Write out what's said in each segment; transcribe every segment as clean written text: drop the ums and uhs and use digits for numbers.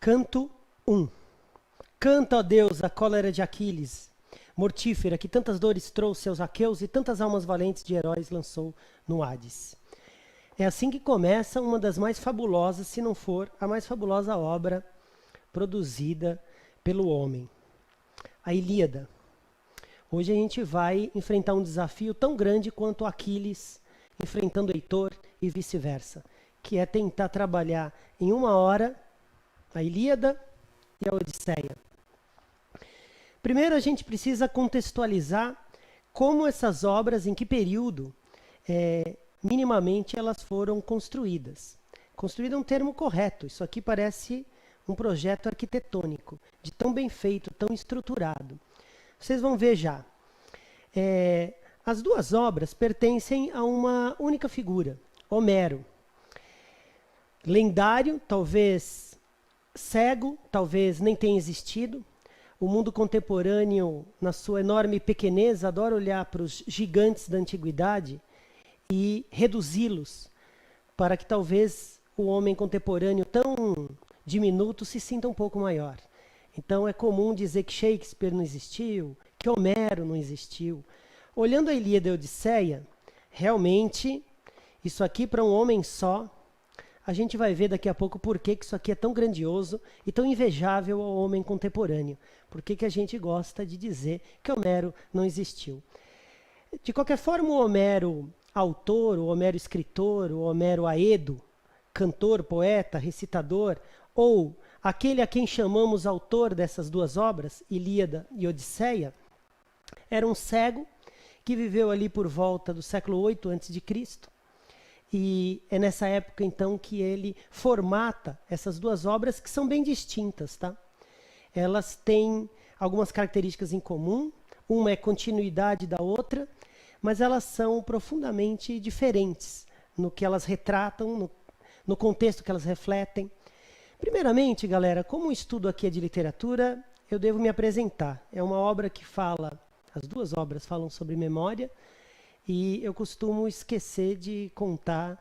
Canto 1. Canta, ó Deus, a cólera de Aquiles, mortífera, que tantas dores trouxe aos aqueus e tantas almas valentes de heróis lançou no Hades. É assim que começa uma das mais fabulosas, se não for a mais fabulosa obra produzida pelo homem. A Ilíada. Hoje a gente vai enfrentar um desafio tão grande quanto Aquiles enfrentando Heitor e vice-versa, que é tentar trabalhar em uma hora a Ilíada e a Odisseia. Primeiro a gente precisa contextualizar como essas obras, em que período, minimamente elas foram construídas. Construído é um termo correto, isso aqui parece um projeto arquitetônico, de tão bem feito, tão estruturado. Vocês vão ver já. As duas obras pertencem a uma única figura, Homero. Lendário, talvez cego, talvez nem tenha existido. O mundo contemporâneo, na sua enorme pequenez, adora olhar para os gigantes da antiguidade e reduzi-los para que talvez o homem contemporâneo tão diminuto se sinta um pouco maior. Então é comum dizer que Shakespeare não existiu, que Homero não existiu. Olhando a Ilíada e a Odisseia, realmente, isso aqui para um homem só, a gente vai ver daqui a pouco por que isso aqui é tão grandioso e tão invejável ao homem contemporâneo. Por que a gente gosta de dizer que Homero não existiu. De qualquer forma, o Homero autor, o Homero escritor, o Homero aedo, cantor, poeta, recitador, ou aquele a quem chamamos autor dessas duas obras, Ilíada e Odisseia, era um cego que viveu ali por volta do século 8 a.C., e é nessa época, então, que ele formata essas duas obras que são bem distintas, tá? Elas têm algumas características em comum, uma é continuidade da outra, mas elas são profundamente diferentes no que elas retratam, no contexto que elas refletem. Primeiramente, galera, como o estudo aqui é de literatura, eu devo me apresentar. É uma obra que fala, as duas obras falam sobre memória, e eu costumo esquecer de contar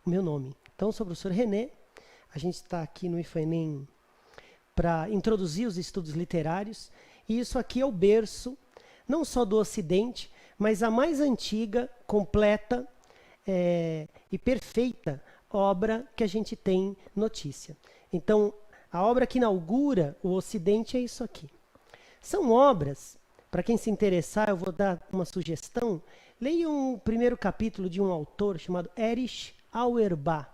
o meu nome. Então, sou o professor René, a gente está aqui no IFAENEM para introduzir os estudos literários, e isso aqui é o berço, não só do Ocidente, mas a mais antiga, completa e perfeita obra que a gente tem notícia. Então, a obra que inaugura o Ocidente é isso aqui. São obras, para quem se interessar, eu vou dar uma sugestão, leiam o primeiro capítulo de um autor chamado Erich Auerbach.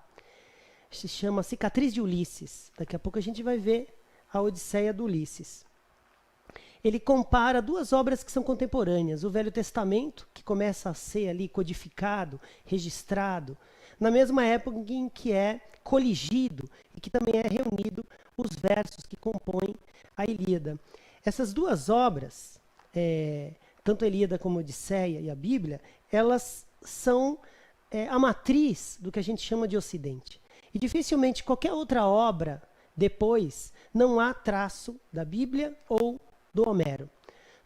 Se chama Cicatriz de Ulisses. Daqui a pouco a gente vai ver a Odisseia do Ulisses. Ele compara duas obras que são contemporâneas. O Velho Testamento, que começa a ser ali codificado, registrado, na mesma época em que é coligido e que também é reunido os versos que compõem a Ilíada. Essas duas obras, tanto a Ilíada como a Odisseia e a Bíblia, elas são a matriz do que a gente chama de Ocidente. E dificilmente qualquer outra obra depois não há traço da Bíblia ou do Homero.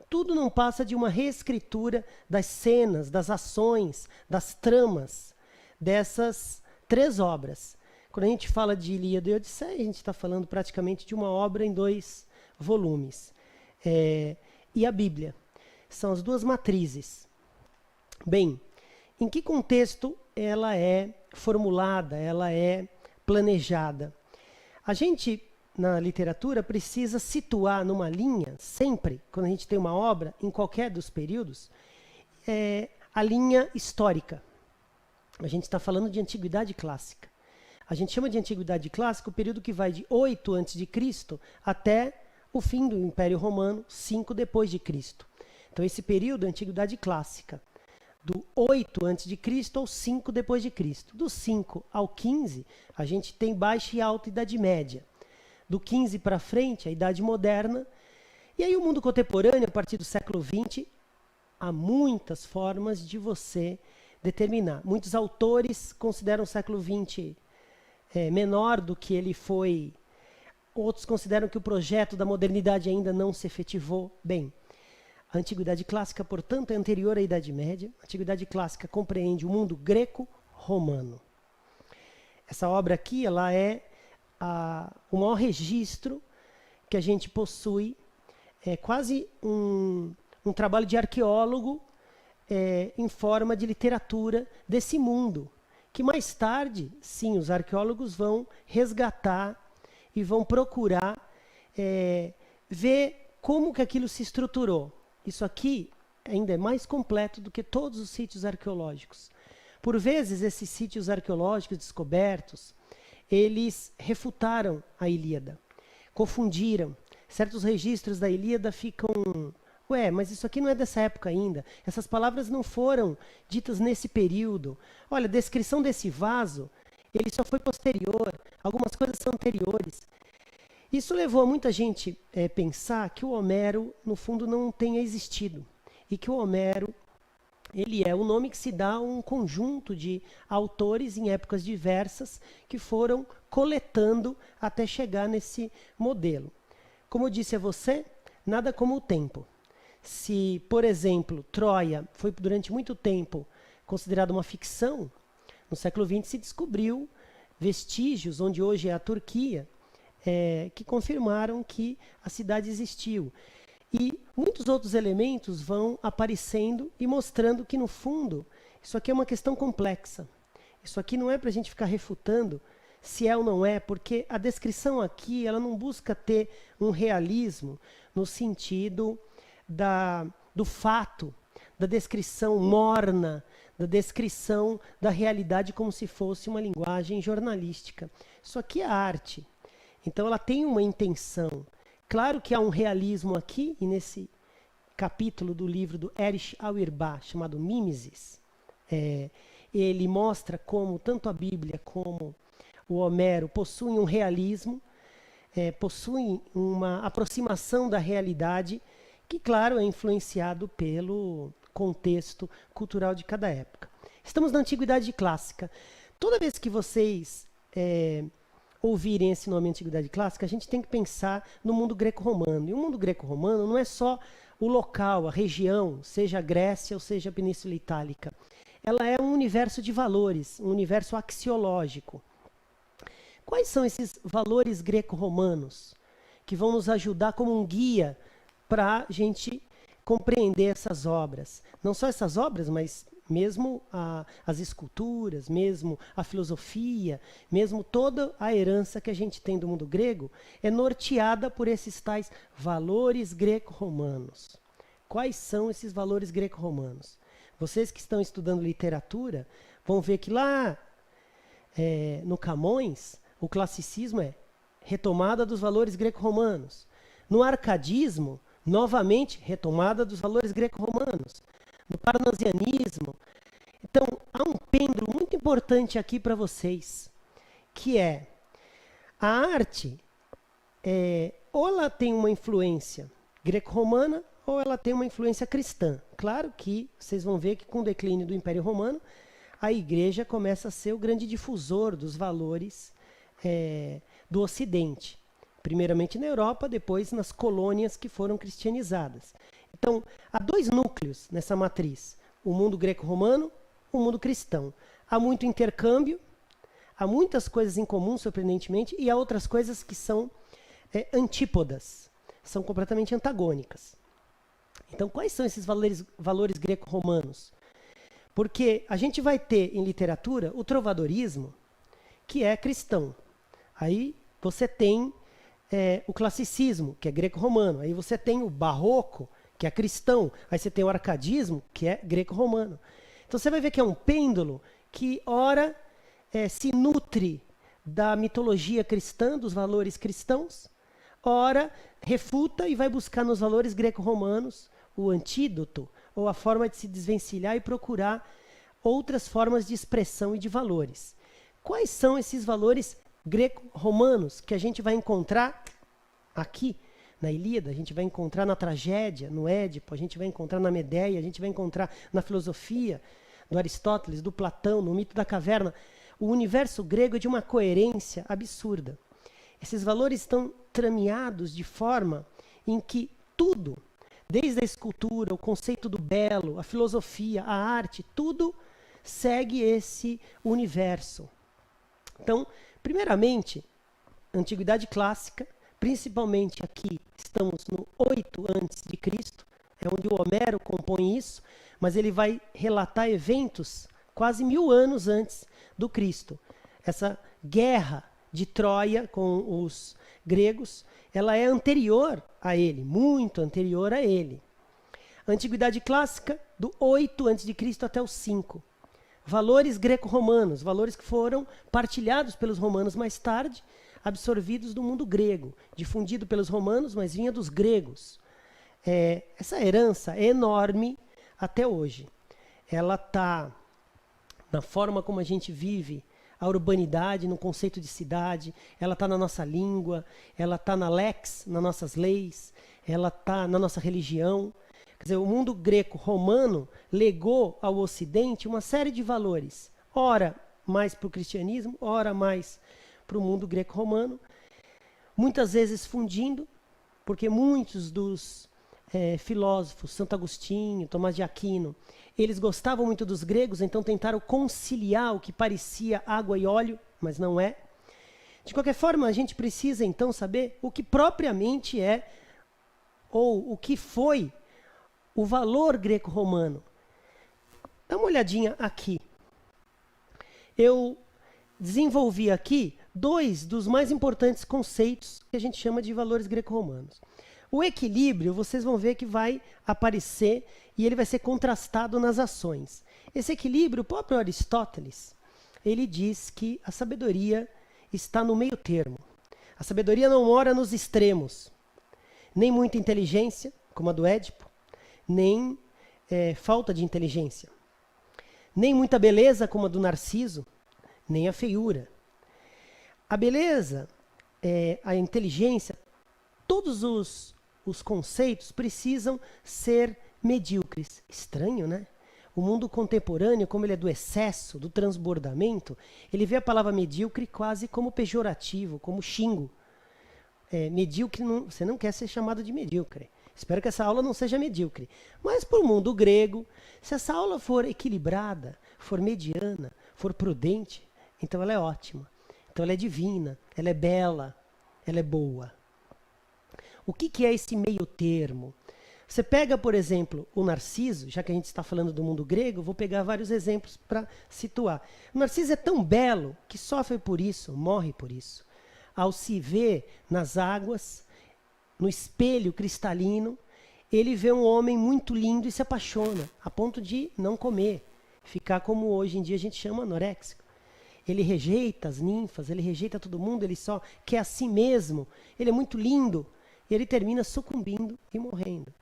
Tudo não passa de uma reescritura das cenas, das ações, das tramas dessas três obras. Quando a gente fala de Ilíada e Odisseia, a gente está falando praticamente de uma obra em 2 volumes. E a Bíblia. São as duas matrizes. Bem, em que contexto ela é formulada, ela é planejada? A gente, na literatura, precisa situar numa linha, sempre, quando a gente tem uma obra, em qualquer dos períodos, a linha histórica. A gente está falando de antiguidade clássica. A gente chama de antiguidade clássica o período que vai de 8 a.C. até o fim do Império Romano, 5 depois de Cristo. Então esse período é a antiguidade clássica, do 8 a.C. ao 5 depois de Cristo. Do 5 ao 15, a gente tem baixa e alta Idade Média. Do 15 para frente, a Idade Moderna. E aí o mundo contemporâneo, a partir do século XX, há muitas formas de você determinar. Muitos autores consideram o século XX menor do que ele foi. Outros consideram que o projeto da modernidade ainda não se efetivou bem. A Antiguidade Clássica, portanto, é anterior à Idade Média. A Antiguidade Clássica compreende o mundo greco-romano. Essa obra aqui ela é o maior registro que a gente possui, é quase um trabalho de arqueólogo em forma de literatura desse mundo, que mais tarde, sim, os arqueólogos vão resgatar e vão procurar ver como que aquilo se estruturou. Isso aqui ainda é mais completo do que todos os sítios arqueológicos. Por vezes, esses sítios arqueológicos descobertos, eles refutaram a Ilíada, confundiram. Certos registros da Ilíada ficam... Ué, mas isso aqui não é dessa época ainda. Essas palavras não foram ditas nesse período. Olha, a descrição desse vaso, ele só foi posterior. Algumas coisas são anteriores. Isso levou a muita gente a pensar que o Homero, no fundo, não tenha existido. E que o Homero, ele é o nome que se dá a um conjunto de autores em épocas diversas que foram coletando até chegar nesse modelo. Como eu disse a você, nada como o tempo. Se, por exemplo, Troia foi durante muito tempo considerada uma ficção, no século XX se descobriu vestígios, onde hoje é a Turquia, que confirmaram que a cidade existiu. E muitos outros elementos vão aparecendo e mostrando que, no fundo, isso aqui é uma questão complexa. Isso aqui não é para a gente ficar refutando se é ou não é, porque a descrição aqui ela não busca ter um realismo no sentido do fato, da descrição morna, da descrição da realidade como se fosse uma linguagem jornalística. Isso aqui é arte. Então ela tem uma intenção. Claro que há um realismo aqui, e nesse capítulo do livro do Erich Auerbach, chamado Mimesis, ele mostra como tanto a Bíblia como o Homero possuem um realismo, possuem uma aproximação da realidade, que, claro, é influenciado pelo contexto cultural de cada época. Estamos na Antiguidade Clássica. Toda vez que vocês ouvirem esse nome Antiguidade Clássica, a gente tem que pensar no mundo greco-romano. E o mundo greco-romano não é só o local, a região, seja a Grécia ou seja a Península Itálica. Ela é um universo de valores, um universo axiológico. Quais são esses valores greco-romanos que vão nos ajudar como um guia para a gente compreender essas obras? Não só essas obras, mas mesmo as esculturas, mesmo a filosofia, mesmo toda a herança que a gente tem do mundo grego é norteada por esses tais valores greco-romanos. Quais são esses valores greco-romanos? Vocês que estão estudando literatura vão ver que lá no Camões, o classicismo é retomada dos valores greco-romanos. No arcadismo, novamente, retomada dos valores greco-romanos. No parnasianismo. Então, há um pêndulo muito importante aqui para vocês, que é a arte, ou ela tem uma influência greco-romana, ou ela tem uma influência cristã. Claro que vocês vão ver que com o declínio do Império Romano, a Igreja começa a ser o grande difusor dos valores do Ocidente. Primeiramente na Europa, depois nas colônias que foram cristianizadas. Então, há dois núcleos nessa matriz, o mundo greco-romano, o mundo cristão. Há muito intercâmbio, há muitas coisas em comum, surpreendentemente, e há outras coisas que são antípodas, são completamente antagônicas. Então, quais são esses valores greco-romanos? Porque a gente vai ter em literatura o trovadorismo, que é cristão. Aí você tem o classicismo, que é greco-romano. Aí você tem o barroco, que é cristão. Aí você tem o arcadismo, que é greco-romano. Então você vai ver que é um pêndulo que, ora, se nutre da mitologia cristã, dos valores cristãos, ora, refuta e vai buscar nos valores greco-romanos o antídoto, ou a forma de se desvencilhar e procurar outras formas de expressão e de valores. Quais são esses valores greco-romanos que a gente vai encontrar aqui na Ilíada, a gente vai encontrar na tragédia, no Édipo, a gente vai encontrar na Medeia, a gente vai encontrar na filosofia do Aristóteles, do Platão, no mito da caverna. O universo grego é de uma coerência absurda. Esses valores estão trameados de forma em que tudo, desde a escultura, o conceito do belo, a filosofia, a arte, tudo segue esse universo. Então, primeiramente, Antiguidade Clássica, principalmente aqui, estamos no 8 a.C., é onde o Homero compõe isso, mas ele vai relatar eventos quase 1000 anos antes do Cristo. Essa guerra de Troia com os gregos, ela é anterior a ele, muito anterior a ele. Antiguidade Clássica, do 8 a.C. até o 5. Valores greco-romanos, valores que foram partilhados pelos romanos mais tarde, absorvidos do mundo grego, difundido pelos romanos, mas vinha dos gregos. Essa herança é enorme até hoje. Ela está na forma como a gente vive a urbanidade, no conceito de cidade, ela está na nossa língua, ela está na lex, nas nossas leis, ela está na nossa religião. Quer dizer, o mundo greco-romano legou ao Ocidente uma série de valores, ora mais para o cristianismo, ora mais para o mundo greco-romano, muitas vezes fundindo, porque muitos dos filósofos, Santo Agostinho, Tomás de Aquino, eles gostavam muito dos gregos, então tentaram conciliar o que parecia água e óleo, mas não é. De qualquer forma, a gente precisa então saber o que propriamente é, ou o que foi, o valor greco-romano. Dá uma olhadinha aqui. Eu desenvolvi aqui 2 dos mais importantes conceitos que a gente chama de valores greco-romanos. O equilíbrio, vocês vão ver que vai aparecer e ele vai ser contrastado nas ações. Esse equilíbrio, o próprio Aristóteles, ele diz que a sabedoria está no meio termo. A sabedoria não mora nos extremos. Nem muita inteligência, como a do Édipo, nem falta de inteligência. Nem muita beleza, como a do Narciso, nem a feiura. A beleza, a inteligência, todos os conceitos precisam ser medíocres. Estranho, né? O mundo contemporâneo, como ele é do excesso, do transbordamento, ele vê a palavra medíocre quase como pejorativo, como xingo. Medíocre, você não quer ser chamado de medíocre. Espero que essa aula não seja medíocre. Mas para o mundo grego, se essa aula for equilibrada, for mediana, for prudente, então ela é ótima. Então ela é divina, ela é bela, ela é boa. O que é esse meio termo? Você pega, por exemplo, o Narciso, já que a gente está falando do mundo grego, vou pegar vários exemplos para situar. O Narciso é tão belo que sofre por isso, morre por isso. Ao se ver nas águas, no espelho cristalino, ele vê um homem muito lindo e se apaixona, a ponto de não comer, ficar como hoje em dia a gente chama anoréxico. Ele rejeita as ninfas, ele rejeita todo mundo, ele só quer a si mesmo. Ele é muito lindo e ele termina sucumbindo e morrendo.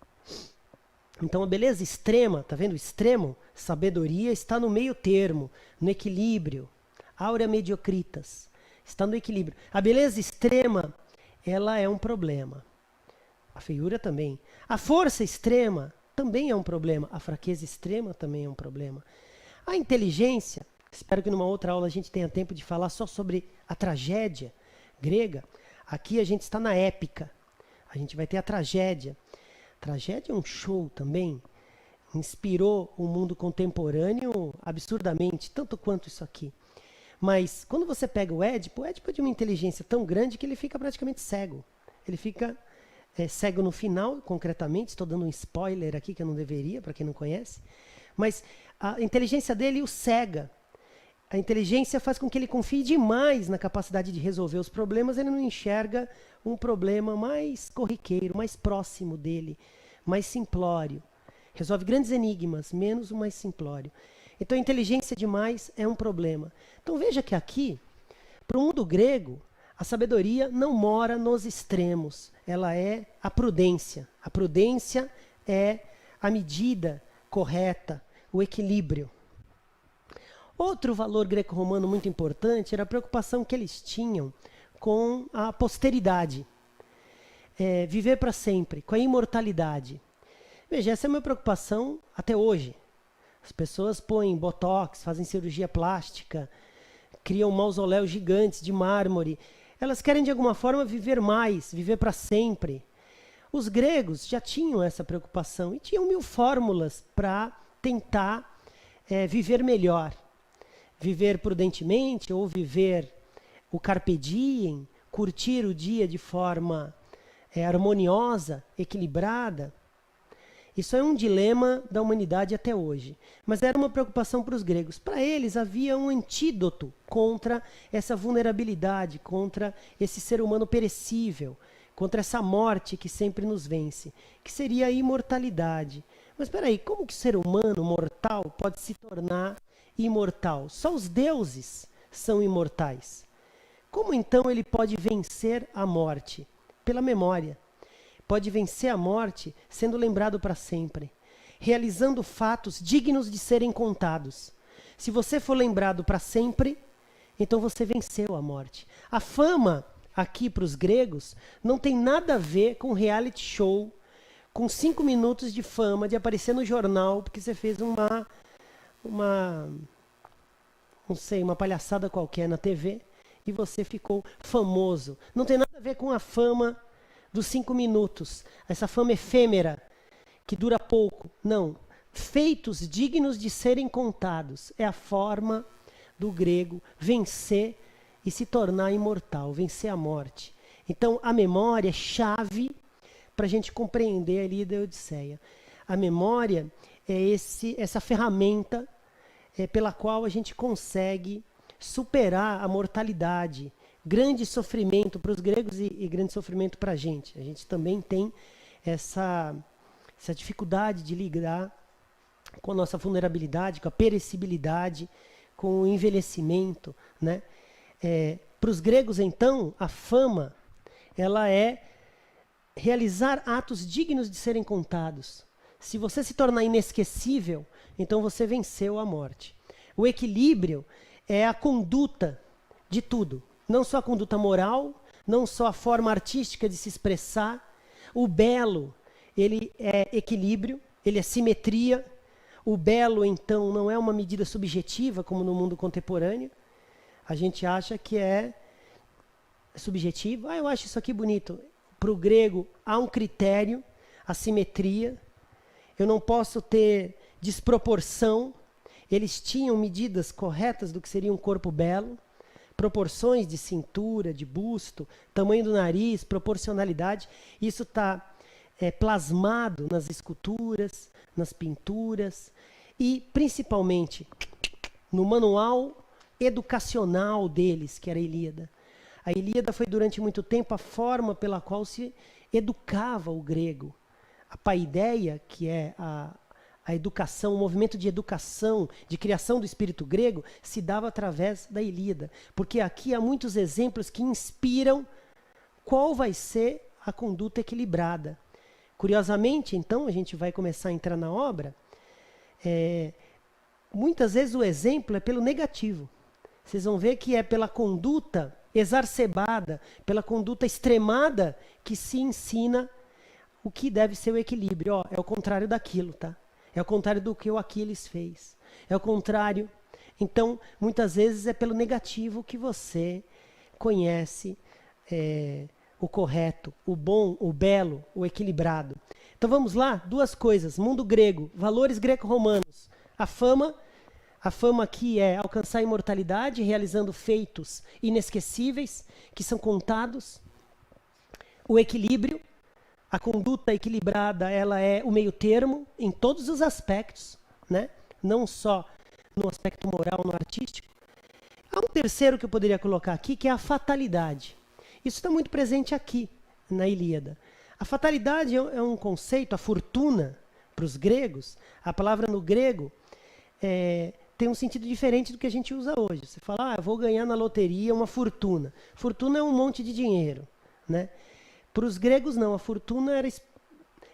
Então a beleza extrema, tá vendo? O extremo, sabedoria, está no meio termo, no equilíbrio. Áurea mediocritas, está no equilíbrio. A beleza extrema, ela é um problema. A feiura também. A força extrema também é um problema. A fraqueza extrema também é um problema. A inteligência, espero que numa outra aula a gente tenha tempo de falar só sobre a tragédia grega. Aqui a gente está na épica. A gente vai ter a tragédia. Tragédia é um show também. Inspirou o mundo contemporâneo absurdamente, tanto quanto isso aqui. Mas quando você pega o Édipo é de uma inteligência tão grande que ele fica praticamente cego. Ele fica cego no final, concretamente. Estou dando um spoiler aqui que eu não deveria, para quem não conhece. Mas a inteligência dele o cega. A inteligência faz com que ele confie demais na capacidade de resolver os problemas. Ele não enxerga um problema mais corriqueiro, mais próximo dele, mais simplório. Resolve grandes enigmas, menos o mais simplório. Então a inteligência demais é um problema. Então veja que aqui, para o mundo grego, a sabedoria não mora nos extremos. Ela é a prudência. A prudência é a medida correta, o equilíbrio. Outro valor greco-romano muito importante era a preocupação que eles tinham com a posteridade. Viver para sempre, com a imortalidade. Veja, essa é uma preocupação até hoje. As pessoas põem botox, fazem cirurgia plástica, criam mausoléus gigantes de mármore. Elas querem, de alguma forma, viver mais, viver para sempre. Os gregos já tinham essa preocupação e tinham 1000 fórmulas para tentar viver melhor. Viver prudentemente ou viver o carpe diem, curtir o dia de forma harmoniosa, equilibrada. Isso é um dilema da humanidade até hoje. Mas era uma preocupação para os gregos. Para eles havia um antídoto contra essa vulnerabilidade, contra esse ser humano perecível, contra essa morte que sempre nos vence, que seria a imortalidade. Mas espera aí, como que o ser humano mortal pode se tornar imortal? Só os deuses são imortais. Como então ele pode vencer a morte? Pela memória. Pode vencer a morte sendo lembrado para sempre, realizando fatos dignos de serem contados. Se você for lembrado para sempre, então você venceu a morte. A fama, aqui para os gregos, não tem nada a ver com reality show, com 5 minutos de fama, de aparecer no jornal, porque você fez uma palhaçada qualquer na TV e você ficou famoso. Não tem nada a ver com a fama dos 5 minutos, essa fama efêmera, que dura pouco. Não. Feitos dignos de serem contados. É a forma do grego vencer e se tornar imortal, vencer a morte. Então, a memória é chave para a gente compreender a Ilíada e a Odisseia. A memória é essa ferramenta pela qual a gente consegue superar a mortalidade. Grande sofrimento para os gregos e grande sofrimento para a gente. A gente também tem essa dificuldade de lidar com a nossa vulnerabilidade, com a perecibilidade, com o envelhecimento, né? Para os gregos, então, a fama, ela é realizar atos dignos de serem contados. Se você se tornar inesquecível, então você venceu a morte. O equilíbrio é a conduta de tudo. Não só a conduta moral, não só a forma artística de se expressar. O belo, ele é equilíbrio, ele é simetria. O belo, então, não é uma medida subjetiva, como no mundo contemporâneo. A gente acha que é subjetivo. Eu acho isso aqui bonito. Para o grego, há um critério, a simetria. Eu não posso ter desproporção. Eles tinham medidas corretas do que seria um corpo belo. Proporções de cintura, de busto, tamanho do nariz, proporcionalidade. Isso está plasmado nas esculturas, nas pinturas e, principalmente, no manual educacional deles, que era a Ilíada. A Ilíada foi, durante muito tempo, a forma pela qual se educava o grego. A paideia, que é a educação, o movimento de educação, de criação do espírito grego, se dava através da Ilíada. Porque aqui há muitos exemplos que inspiram qual vai ser a conduta equilibrada. Curiosamente, então, a gente vai começar a entrar na obra, muitas vezes o exemplo é pelo negativo. Vocês vão ver que é pela conduta exacerbada, pela conduta extremada, que se ensina o que deve ser o equilíbrio. É o contrário daquilo, tá? É o contrário do que o Aquiles fez. É o contrário. Então, muitas vezes é pelo negativo que você conhece o correto, o bom, o belo, o equilibrado. Então vamos lá? 2 coisas. Mundo grego, valores greco-romanos. A fama aqui é alcançar a imortalidade, realizando feitos inesquecíveis, que são contados. O equilíbrio. A conduta equilibrada, ela é o meio termo em todos os aspectos, né? Não só no aspecto moral, no artístico. Há um terceiro que eu poderia colocar aqui, que é a fatalidade. Isso está muito presente aqui, na Ilíada. A fatalidade é um conceito, a fortuna, para os gregos. A palavra no grego tem um sentido diferente do que a gente usa hoje. Você fala, eu vou ganhar na loteria uma fortuna. Fortuna é um monte de dinheiro, né? Para os gregos, não. A fortuna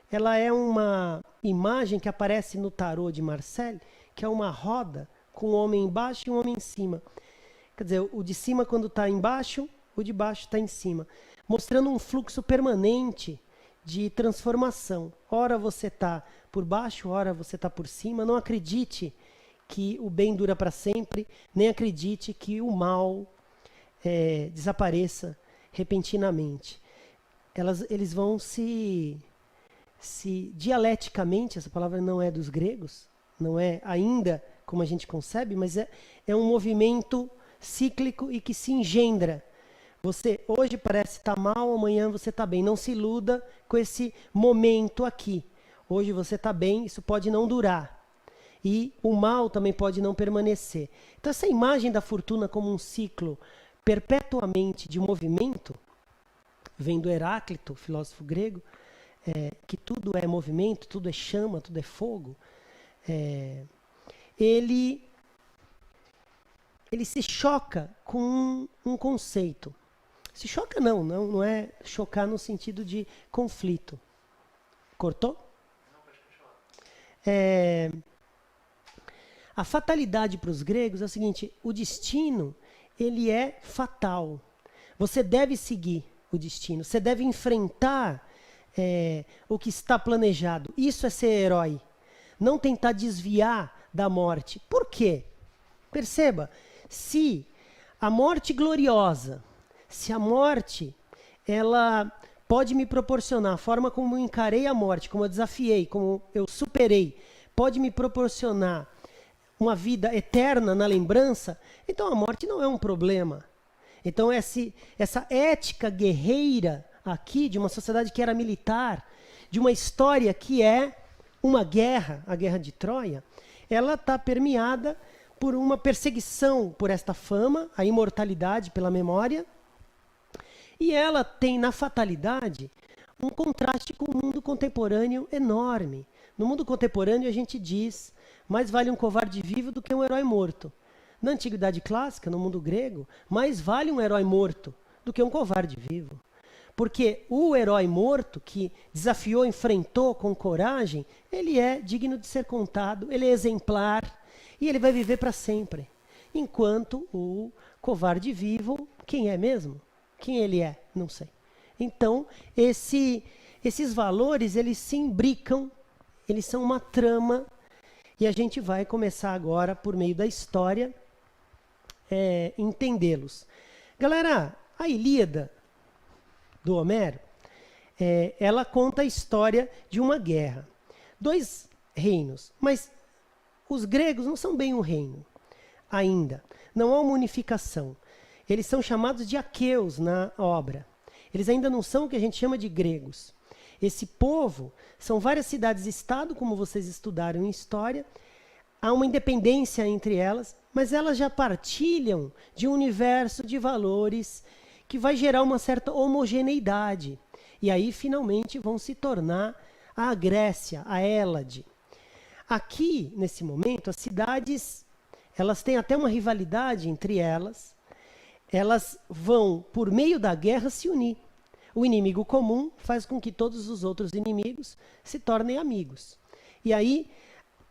ela é uma imagem que aparece no tarô de Marseille, que é uma roda com um homem embaixo e um homem em cima. Quer dizer, o de cima, quando está embaixo, o de baixo está em cima. Mostrando um fluxo permanente de transformação. Ora você está por baixo, ora você está por cima. Não acredite que o bem dura para sempre, nem acredite que o mal desapareça repentinamente. Eles vão se dialeticamente, essa palavra não é dos gregos, não é ainda como a gente concebe, mas é um movimento cíclico e que se engendra. Você hoje parece estar mal, amanhã você está bem. Não se iluda com esse momento aqui. Hoje você está bem, isso pode não durar. E o mal também pode não permanecer. Então essa imagem da fortuna como um ciclo perpetuamente de movimento, vem do Heráclito, filósofo grego, que tudo é movimento, tudo é chama, tudo é fogo, ele se choca com um conceito. Se choca não é chocar no sentido de conflito. Cortou? Não, pode continuar. A fatalidade para os gregos é o seguinte, o destino, ele é fatal. Você deve seguir o destino, você deve enfrentar o que está planejado. Isso é ser herói. Não tentar desviar da morte. Por quê? Perceba, se a morte gloriosa, se a morte, ela pode me proporcionar, a forma como eu encarei a morte, como eu desafiei, como eu superei, pode me proporcionar uma vida eterna na lembrança, então a morte não é um problema. Então essa ética guerreira aqui, de uma sociedade que era militar, de uma história que é uma guerra, a Guerra de Troia, ela está permeada por uma perseguição por esta fama, a imortalidade pela memória, e ela tem na fatalidade um contraste com o mundo contemporâneo enorme. No mundo contemporâneo a gente diz, mais vale um covarde vivo do que um herói morto. Na antiguidade clássica, no mundo grego, mais vale um herói morto do que um covarde vivo. Porque o herói morto, que desafiou, enfrentou com coragem, ele é digno de ser contado, ele é exemplar e ele vai viver para sempre. Enquanto o covarde vivo, quem é mesmo? Quem ele é? Não sei. Então, esses valores, eles se imbricam, eles são uma trama, e a gente vai começar agora, por meio da história, entendê-los. Galera, a Ilíada do Homero, ela conta a história de uma guerra. 2 reinos, mas os gregos não são bem um reino ainda. Não há uma unificação. Eles são chamados de aqueus na obra. Eles ainda não são o que a gente chama de gregos. Esse povo são várias cidades-estado, como vocês estudaram em história. Há uma independência entre elas, mas elas já partilham de um universo de valores que vai gerar uma certa homogeneidade. E aí, finalmente, vão se tornar a Grécia, a Hélade. Aqui, nesse momento, as cidades, elas têm até uma rivalidade entre elas. Elas vão, por meio da guerra, se unir. O inimigo comum faz com que todos os outros inimigos se tornem amigos. E aí,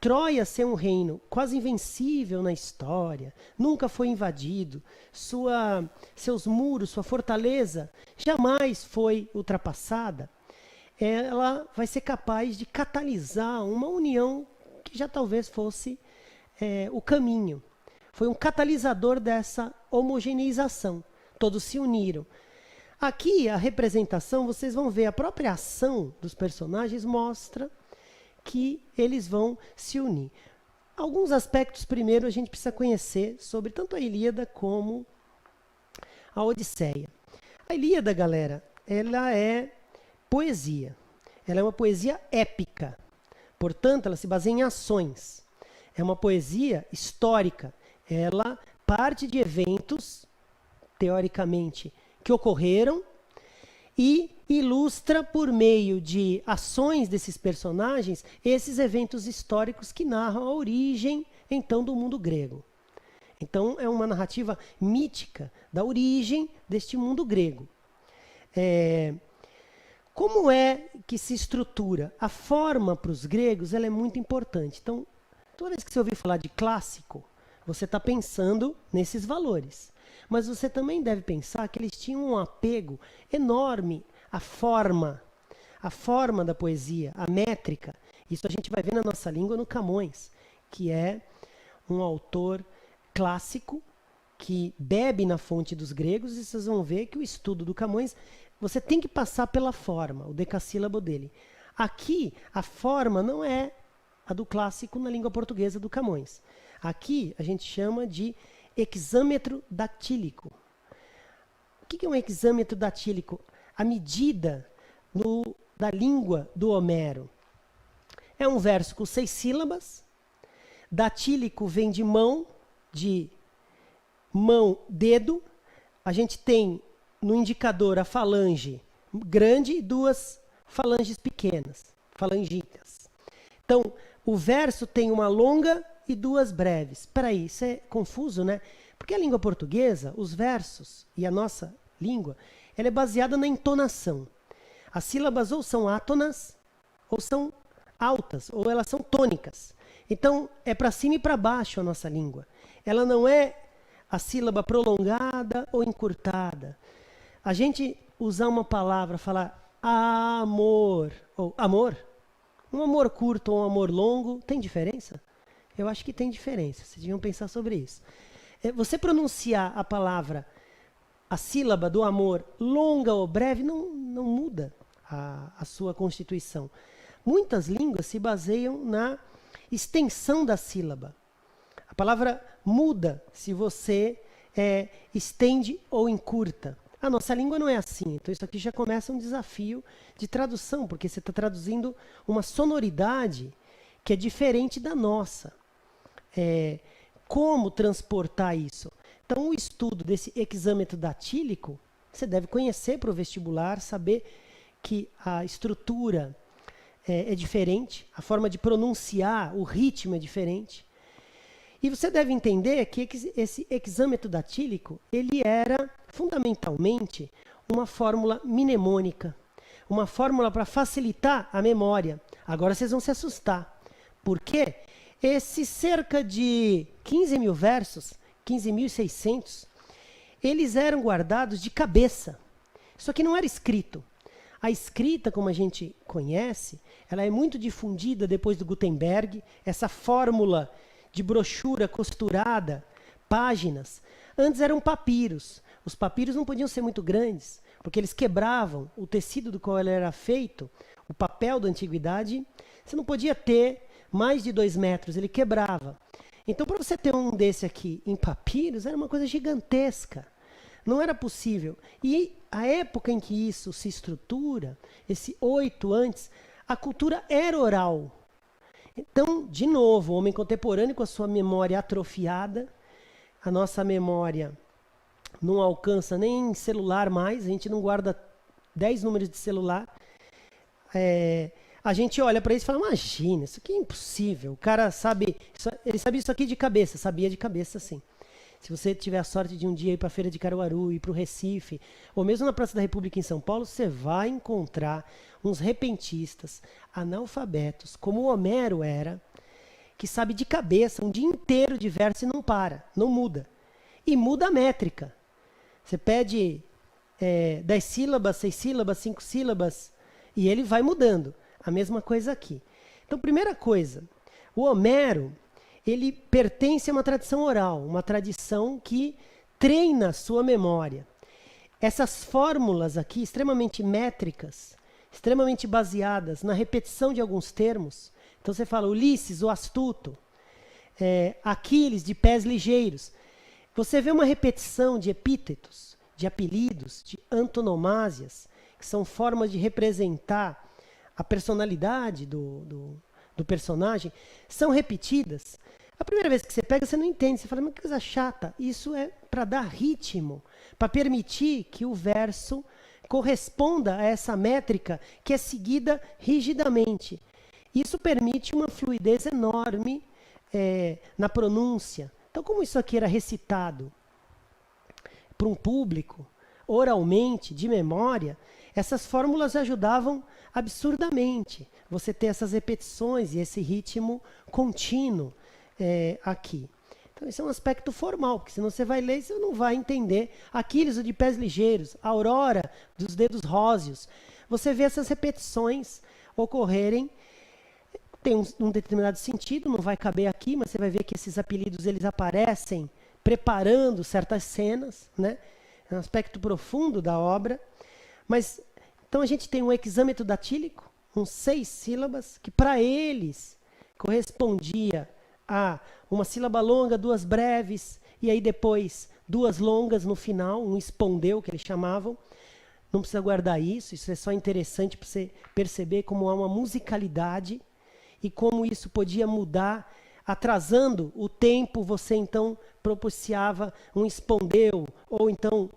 Troia ser um reino quase invencível na história, nunca foi invadido, seus muros, sua fortaleza jamais foi ultrapassada, ela vai ser capaz de catalisar uma união que já talvez fosse o caminho. Foi um catalisador dessa homogeneização. Todos se uniram. Aqui, a representação, vocês vão ver, a própria ação dos personagens mostra que eles vão se unir. Alguns aspectos, primeiro, a gente precisa conhecer sobre tanto a Ilíada como a Odisseia. A Ilíada, galera, ela é poesia. Ela é uma poesia épica. Portanto, ela se baseia em ações. É uma poesia histórica. Ela parte de eventos, teoricamente, que ocorreram e ilustra por meio de ações desses personagens esses eventos históricos que narram a origem, então, do mundo grego. Então, é uma narrativa mítica da origem deste mundo grego. Como é que se estrutura? A forma para os gregos ela é muito importante. Então, toda vez que você ouvir falar de clássico, você está pensando nesses valores. Mas você também deve pensar que eles tinham um apego enorme à forma da poesia, à métrica. Isso a gente vai ver na nossa língua no Camões, que é um autor clássico que bebe na fonte dos gregos, e vocês vão ver que o estudo do Camões, você tem que passar pela forma, o decassílabo dele. Aqui, a forma não é a do clássico na língua portuguesa do Camões. Aqui, a gente chama de hexâmetro dactílico. que é um hexâmetro datílico? A medida da língua do Homero. É um verso com 6 sílabas. Datílico vem de mão, dedo. A gente tem no indicador a falange grande e 2 falanges pequenas, falangitas. Então, o verso tem uma longa e 2 breves. Espera aí, isso é confuso, né? Porque a língua portuguesa, os versos e a nossa língua, ela é baseada na entonação. As sílabas ou são átonas, ou são altas, ou elas são tônicas. Então, é para cima e para baixo a nossa língua. Ela não é a sílaba prolongada ou encurtada. A gente usar uma palavra, falar amor, ou amor, um amor curto ou um amor longo, tem diferença? Eu acho que tem diferença, vocês deviam pensar sobre isso. Você pronunciar a palavra, a sílaba do amor longa ou breve, não muda a sua constituição. Muitas línguas se baseiam na extensão da sílaba. A palavra muda se você estende ou encurta. A nossa língua não é assim. Então isso aqui já começa um desafio de tradução, porque você está traduzindo uma sonoridade que é diferente da nossa. Como transportar isso? Então o estudo desse hexâmetro datílico, você deve conhecer para o vestibular, saber que a estrutura é diferente, a forma de pronunciar, o ritmo é diferente. E você deve entender que esse hexâmetro datílico, ele era fundamentalmente uma fórmula mnemônica, uma fórmula para facilitar a memória. Agora vocês vão se assustar. Por quê? Esses cerca de 15 mil versos, 15.600, eles eram guardados de cabeça. Isso aqui não era escrito. A escrita, como a gente conhece, ela é muito difundida depois do Gutenberg, essa fórmula de brochura costurada, páginas. Antes eram papiros. Os papiros não podiam ser muito grandes, porque eles quebravam o tecido do qual ele era feito, o papel da antiguidade. Você não podia ter mais de 2 metros, ele quebrava. Então, para você ter um desse aqui em papiros, era uma coisa gigantesca. Não era possível. E a época em que isso se estrutura, esse 8 antes, a cultura era oral. Então, de novo, o homem contemporâneo com a sua memória atrofiada, a nossa memória não alcança nem celular mais, a gente não guarda 10 números de celular. A gente olha para isso e fala, imagina, isso aqui é impossível. O cara sabe, ele sabia isso aqui de cabeça, sabia de cabeça sim. Se você tiver a sorte de um dia ir para a Feira de Caruaru, ir para o Recife, ou mesmo na Praça da República em São Paulo, você vai encontrar uns repentistas, analfabetos, como o Homero era, que sabe de cabeça um dia inteiro de verso e não para, não muda. E muda a métrica. Você pede 10 sílabas, 6 sílabas, 5 sílabas, e ele vai mudando. A mesma coisa aqui. Então, primeira coisa, o Homero, ele pertence a uma tradição oral, uma tradição que treina a sua memória. Essas fórmulas aqui, extremamente métricas, extremamente baseadas na repetição de alguns termos. Então você fala Ulisses, o astuto, Aquiles, de pés ligeiros. Você vê uma repetição de epítetos, de apelidos, de antonomásias, que são formas de representar a personalidade do personagem, são repetidas. A primeira vez que você pega, você não entende. Você fala, mas que coisa chata. Isso é para dar ritmo, para permitir que o verso corresponda a essa métrica que é seguida rigidamente. Isso permite uma fluidez enorme na pronúncia. Então, como isso aqui era recitado para um público, oralmente, de memória, essas fórmulas ajudavam absurdamente você ter essas repetições e esse ritmo contínuo aqui. Então, isso é um aspecto formal, porque senão você vai ler e você não vai entender. Aquiles, o de pés ligeiros, Aurora, dos dedos róseos. Você vê essas repetições ocorrerem, tem um determinado sentido, não vai caber aqui, mas você vai ver que esses apelidos eles aparecem preparando certas cenas, né? É um aspecto profundo da obra. Mas, então a gente tem um hexâmetro datílico, com 6 sílabas, que para eles correspondia há uma sílaba longa, duas breves, e aí depois duas longas no final, um espondeu que eles chamavam. Não precisa guardar isso é só interessante para você perceber como há uma musicalidade e como isso podia mudar. Atrasando o tempo, você então propiciava um espondeu, ou então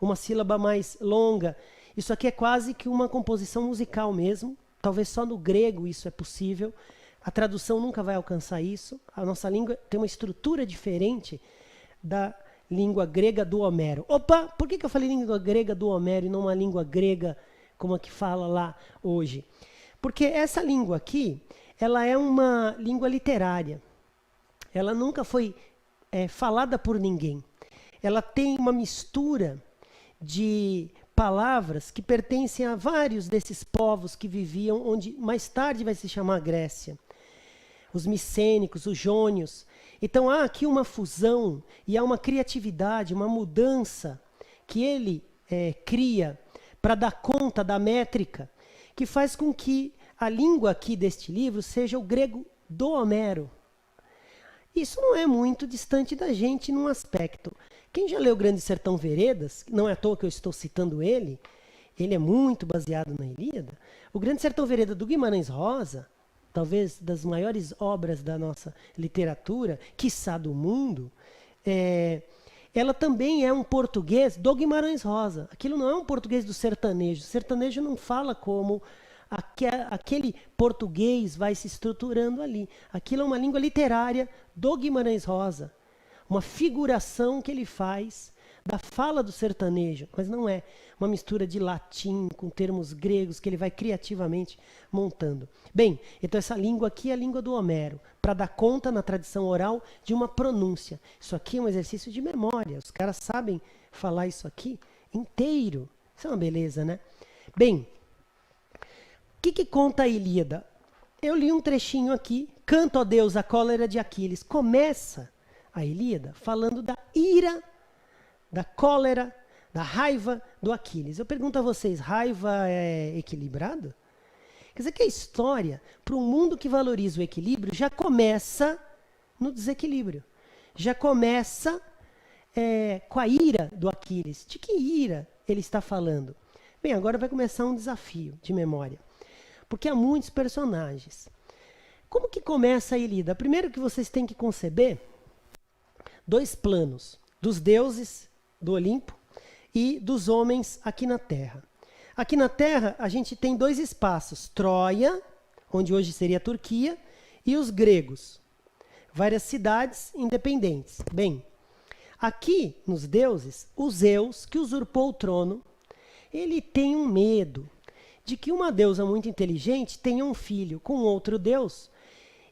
uma sílaba mais longa. Isso aqui é quase que uma composição musical mesmo. Talvez só no grego isso é possível. A tradução nunca vai alcançar isso. A nossa língua tem uma estrutura diferente da língua grega do Homero. Opa, por que eu falei língua grega do Homero e não uma língua grega como a que fala lá hoje? Porque essa língua aqui, ela é uma língua literária. Ela nunca foi falada por ninguém. Ela tem uma mistura de palavras que pertencem a vários desses povos que viviam onde mais tarde vai se chamar Grécia. Os micênicos, os jônios. Então há aqui uma fusão e há uma criatividade, uma mudança que ele cria para dar conta da métrica, que faz com que a língua aqui deste livro seja o grego do Homero. Isso não é muito distante da gente num aspecto. Quem já leu Grande Sertão Veredas, não é à toa que eu estou citando ele é muito baseado na Ilíada. O Grande Sertão Veredas do Guimarães Rosa, talvez das maiores obras da nossa literatura, quiçá do mundo, ela também é um português do Guimarães Rosa. Aquilo não é um português do sertanejo. O sertanejo não fala como aquele português vai se estruturando ali. Aquilo é uma língua literária do Guimarães Rosa. Uma figuração que ele faz da fala do sertanejo, mas não é uma mistura de latim com termos gregos que ele vai criativamente montando. Bem, então essa língua aqui é a língua do Homero, para dar conta na tradição oral de uma pronúncia. Isso aqui é um exercício de memória, os caras sabem falar isso aqui inteiro. Isso é uma beleza, né? Bem, o que conta a Ilíada? Eu li um trechinho aqui, canto a Deus a cólera de Aquiles. Começa a Ilíada falando da ira, da cólera, da raiva do Aquiles. Eu pergunto a vocês, raiva é equilibrado? Quer dizer que a história, para um mundo que valoriza o equilíbrio, já começa no desequilíbrio. Já começa com a ira do Aquiles. De que ira ele está falando? Bem, agora vai começar um desafio de memória. Porque há muitos personagens. Como que começa a Ilíada? Primeiro que vocês têm que conceber dois planos, dos deuses do Olimpo e dos homens aqui na Terra. Aqui na Terra a gente tem dois espaços, Troia, onde hoje seria a Turquia, e os gregos. Várias cidades independentes. Bem, aqui nos deuses, o Zeus, que usurpou o trono, ele tem um medo de que uma deusa muito inteligente tenha um filho com outro deus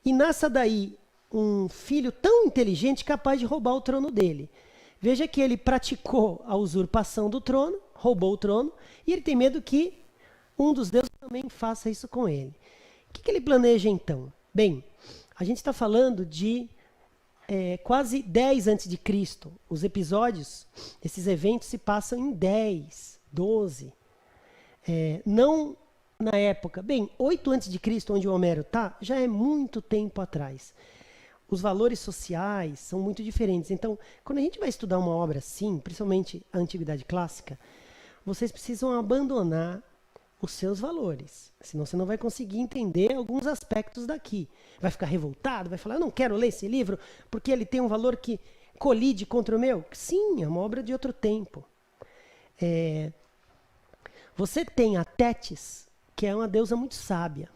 e nasça daí um filho tão inteligente capaz de roubar o trono dele. Veja que ele praticou a usurpação do trono, roubou o trono, e ele tem medo que um dos deuses também faça isso com ele. O que ele planeja então? Bem, a gente está falando de quase 10 a.C. Os episódios, esses eventos se passam em 10, 12. Não na época. Bem, 8 a.C., onde o Homero está, já é muito tempo atrás. Os valores sociais são muito diferentes. Então, quando a gente vai estudar uma obra assim, principalmente a Antiguidade Clássica, vocês precisam abandonar os seus valores. Senão você não vai conseguir entender alguns aspectos daqui. Vai ficar revoltado, vai falar, eu não quero ler esse livro porque ele tem um valor que colide contra o meu. Sim, é uma obra de outro tempo. Você tem a Tétis, que é uma deusa muito sábia.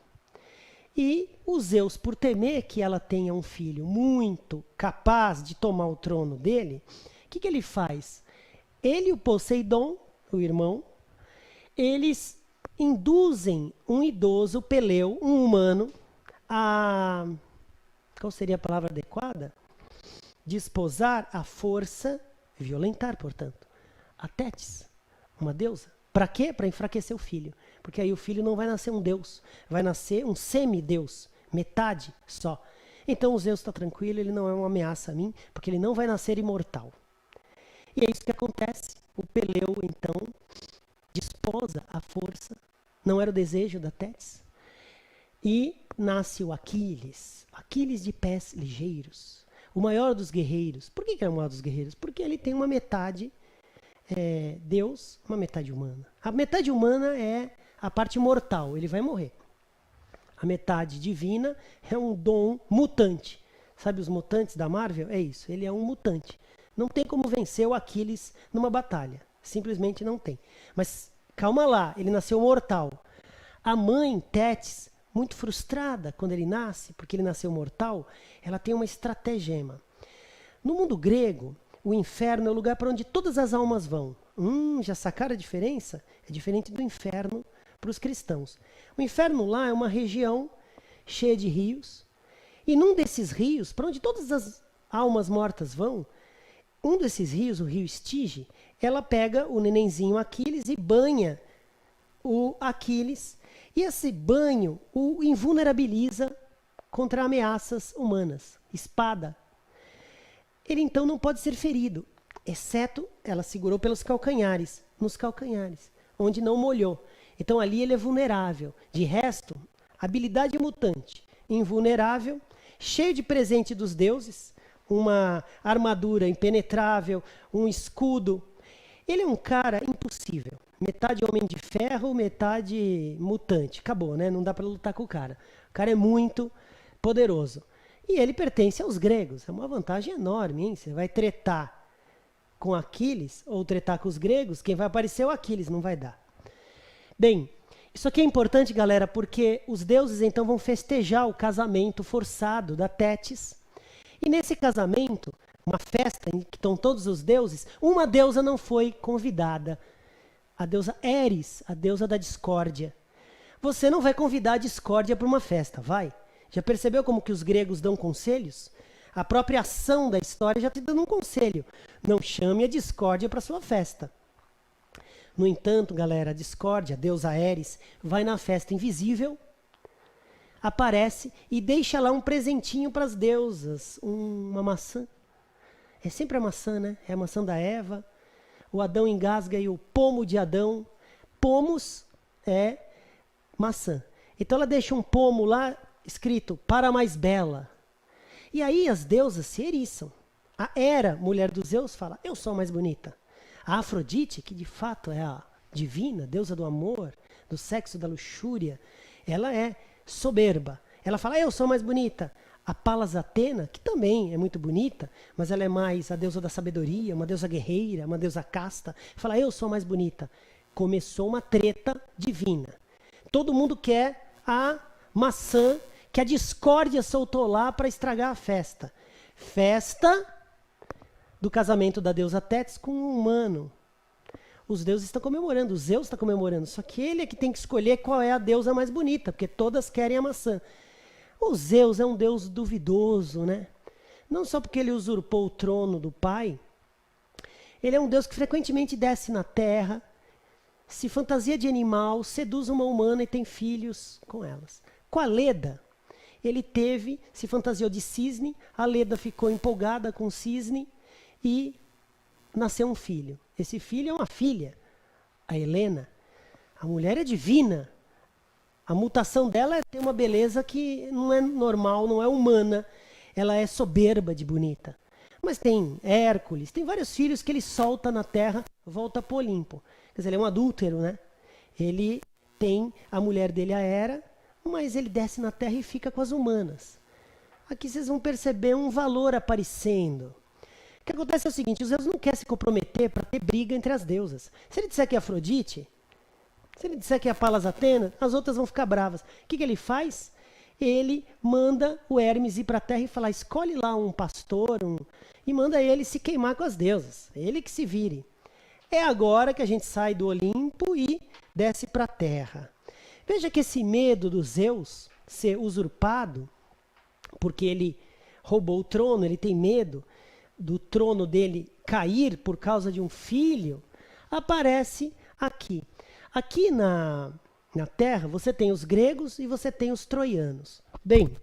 E o Zeus, por temer que ela tenha um filho muito capaz de tomar o trono dele, o que ele faz? Ele e o Poseidon, o irmão, eles induzem um idoso, Peleu, um humano, a... qual seria a palavra adequada? Desposar à força, violentar, portanto, a Tétis, uma deusa. Para quê? Para enfraquecer o filho. Porque aí o filho não vai nascer um deus, vai nascer um semideus, metade só. Então o Zeus está tranquilo, ele não é uma ameaça a mim, porque ele não vai nascer imortal. E é isso que acontece. O Peleu, então, desposa a força, não era o desejo da Tétis, e nasce o Aquiles, Aquiles de pés ligeiros, o maior dos guerreiros. Por que é o maior dos guerreiros? Porque ele tem uma metade Deus, uma metade humana. A metade humana é a parte mortal, ele vai morrer. A metade divina é um dom mutante. Sabe os mutantes da Marvel? É isso, ele é um mutante. Não tem como vencer o Aquiles numa batalha. Simplesmente não tem. Mas calma lá, ele nasceu mortal. A mãe, Tétis, muito frustrada quando ele nasce, porque ele nasceu mortal, ela tem uma estratagema. No mundo grego, o inferno é o lugar para onde todas as almas vão. Já sacaram a diferença? É diferente do inferno para os cristãos. O inferno lá é uma região cheia de rios. E num desses rios, para onde todas as almas mortas vão, um desses rios, o rio Estige, ela pega o nenenzinho Aquiles e banha o Aquiles. E esse banho o invulnerabiliza contra ameaças humanas. Espada. Ele então não pode ser ferido, exceto ela segurou pelos calcanhares, nos calcanhares, onde não molhou. Então ali ele é vulnerável. De resto, habilidade mutante, invulnerável, cheio de presente dos deuses, uma armadura impenetrável, um escudo. Ele é um cara impossível. Metade homem de ferro, metade mutante. Acabou, né? Não dá para lutar com o cara. O cara é muito poderoso. E ele pertence aos gregos. É uma vantagem enorme, hein? Você vai tretar com Aquiles ou tretar com os gregos, quem vai aparecer é o Aquiles, não vai dar. Bem, isso aqui é importante, galera, porque os deuses então vão festejar o casamento forçado da Tétis. E nesse casamento, uma festa em que estão todos os deuses, uma deusa não foi convidada. A deusa Eris, a deusa da discórdia. Você não vai convidar a discórdia para uma festa, vai? Já percebeu como que os gregos dão conselhos? A própria ação da história já te dando um conselho. Não chame a discórdia para sua festa. No entanto, galera, a discórdia, a deusa Eris, vai na festa invisível, aparece e deixa lá um presentinho para as deusas, uma maçã. É sempre a maçã, né? É a maçã da Eva. O Adão engasga e o pomo de Adão. Pomos é maçã. Então ela deixa um pomo lá escrito, para a mais bela. E aí as deusas se eriçam. A Hera, mulher dos Zeus, fala, eu sou a mais bonita. A Afrodite, que de fato é a divina, deusa do amor, do sexo, da luxúria, ela é soberba. Ela fala, eu sou mais bonita. A Palas Atena, que também é muito bonita, mas ela é mais a deusa da sabedoria, uma deusa guerreira, uma deusa casta, fala, eu sou mais bonita. Começou uma treta divina. Todo mundo quer a maçã que a discórdia soltou lá para estragar a festa. Festa do casamento da deusa Tétis com um humano. Os deuses estão comemorando, Zeus está comemorando, só que ele é que tem que escolher qual é a deusa mais bonita, porque todas querem a maçã. O Zeus é um deus duvidoso, né? Não só porque ele usurpou o trono do pai, ele é um deus que frequentemente desce na terra, se fantasia de animal, seduz uma humana e tem filhos com elas. Com a Leda, ele se fantasiou de cisne, a Leda ficou empolgada com o cisne e nasceu um filho. Esse filho é uma filha, a Helena. A mulher é divina. A mutação dela é ter uma beleza que não é normal, não é humana. Ela é soberba de bonita. Mas tem Hércules, tem vários filhos que ele solta na terra, volta para o Olimpo. Quer dizer, ele é um adúltero, né? Ele tem a mulher dele, a Hera, mas ele desce na terra e fica com as humanas. Aqui vocês vão perceber um valor aparecendo. O que acontece é o seguinte, os Zeus não querem se comprometer para ter briga entre as deusas. Se ele disser que é Afrodite, se ele disser que é a Palas Atena, as outras vão ficar bravas. O que ele faz? Ele manda o Hermes ir para a terra e falar, escolhe lá um pastor, e manda ele se queimar com as deusas. Ele que se vire. É agora que a gente sai do Olimpo e desce para a terra. Veja que esse medo do Zeus ser usurpado, porque ele roubou o trono, ele tem medo do trono dele cair por causa de um filho, aparece aqui. Aqui na Terra você tem os gregos e você tem os troianos. Bem,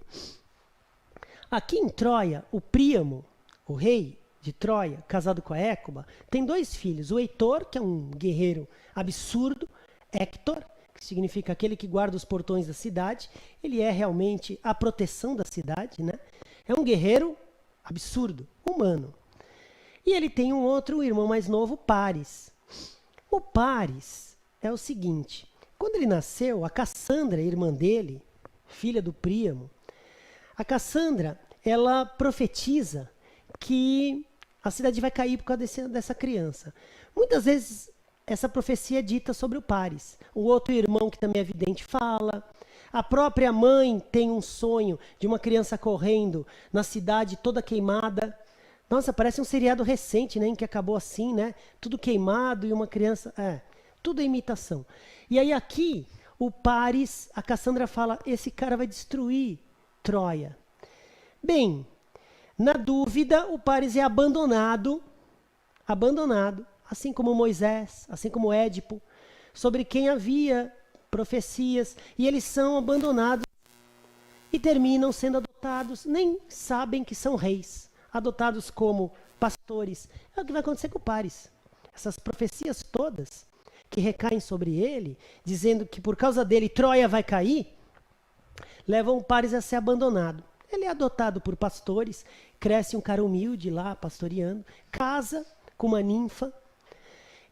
aqui em Troia, o Príamo, o rei de Troia, casado com a Écuba, tem 2 filhos. O Heitor, que é um guerreiro absurdo, Héctor, que que significa aquele que guarda os portões da cidade. Ele é realmente a proteção da cidade, né? É um guerreiro absurdo, humano. E ele tem um outro irmão mais novo, Paris. O Paris é o seguinte, quando ele nasceu, a Cassandra, irmã dele, filha do Príamo, a Cassandra, ela profetiza que a cidade vai cair por causa dessa criança. Muitas vezes essa profecia é dita sobre o Paris. O outro irmão, que também é vidente, fala. A própria mãe tem um sonho de uma criança correndo na cidade toda queimada. Nossa, parece um seriado recente, né, em que acabou assim, né? Tudo queimado e uma criança... tudo é imitação. E aí aqui, o Paris, a Cassandra fala, esse cara vai destruir Troia. Bem, na dúvida, o Paris é abandonado, assim como Moisés, assim como Édipo, sobre quem havia profecias, e eles são abandonados e terminam sendo adotados, nem sabem que são reis, adotados como pastores. É o que vai acontecer com o Paris. Essas profecias todas que recaem sobre ele, dizendo que por causa dele Troia vai cair, levam o Paris a ser abandonado. Ele é adotado por pastores, cresce um cara humilde lá, pastoreando, casa com uma ninfa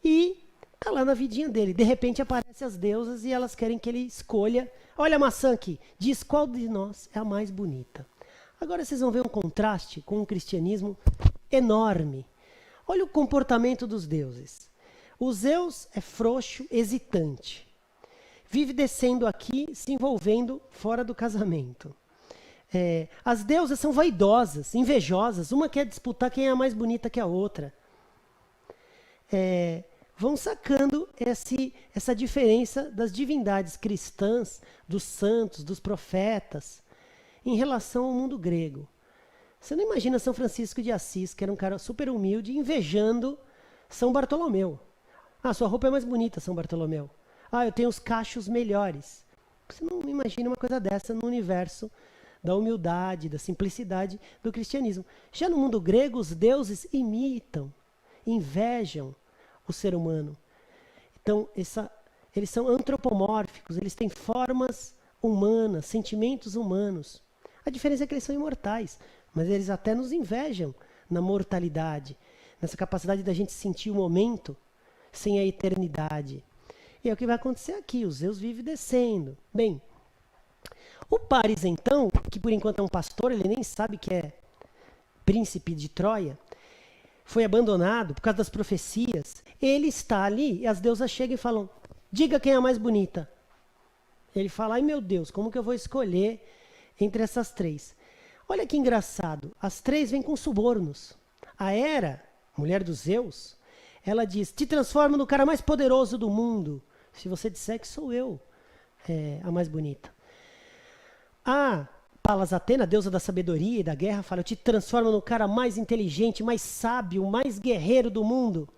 e está lá na vidinha dele. De repente aparecem as deusas e elas querem que ele escolha. Olha a maçã aqui, diz qual de nós é a mais bonita. Agora vocês vão ver um contraste com um cristianismo enorme. Olha o comportamento dos deuses. O Zeus é frouxo, hesitante. Vive descendo aqui, se envolvendo fora do casamento. As deusas são vaidosas, invejosas. Uma quer disputar quem é a mais bonita que a outra. Vão sacando essa diferença das divindades cristãs, dos santos, dos profetas, em relação ao mundo grego. Você não imagina São Francisco de Assis, que era um cara super humilde, invejando São Bartolomeu. Sua roupa é mais bonita, São Bartolomeu. Eu tenho os cachos melhores. Você não imagina uma coisa dessa no universo da humildade, da simplicidade do cristianismo. Já no mundo grego, os deuses imitam, invejam o ser humano. Então, eles são antropomórficos, eles têm formas humanas, sentimentos humanos. A diferença é que eles são imortais, mas eles até nos invejam na mortalidade, nessa capacidade da gente sentir o momento sem a eternidade. E é o que vai acontecer aqui, os Zeus vivem descendo. Bem, o Paris, então, que por enquanto é um pastor, ele nem sabe que é príncipe de Troia, foi abandonado por causa das profecias. Ele está ali e as deusas chegam e falam, diga quem é a mais bonita. Ele fala, ai meu Deus, como que eu vou escolher entre essas três? Olha que engraçado, as três vêm com subornos. A Hera, mulher dos Zeus, ela diz, te transforma no cara mais poderoso do mundo, se você disser que sou eu a mais bonita. A Palas Atena, deusa da sabedoria e da guerra, fala, eu te transformo no cara mais inteligente, mais sábio, mais guerreiro do mundo.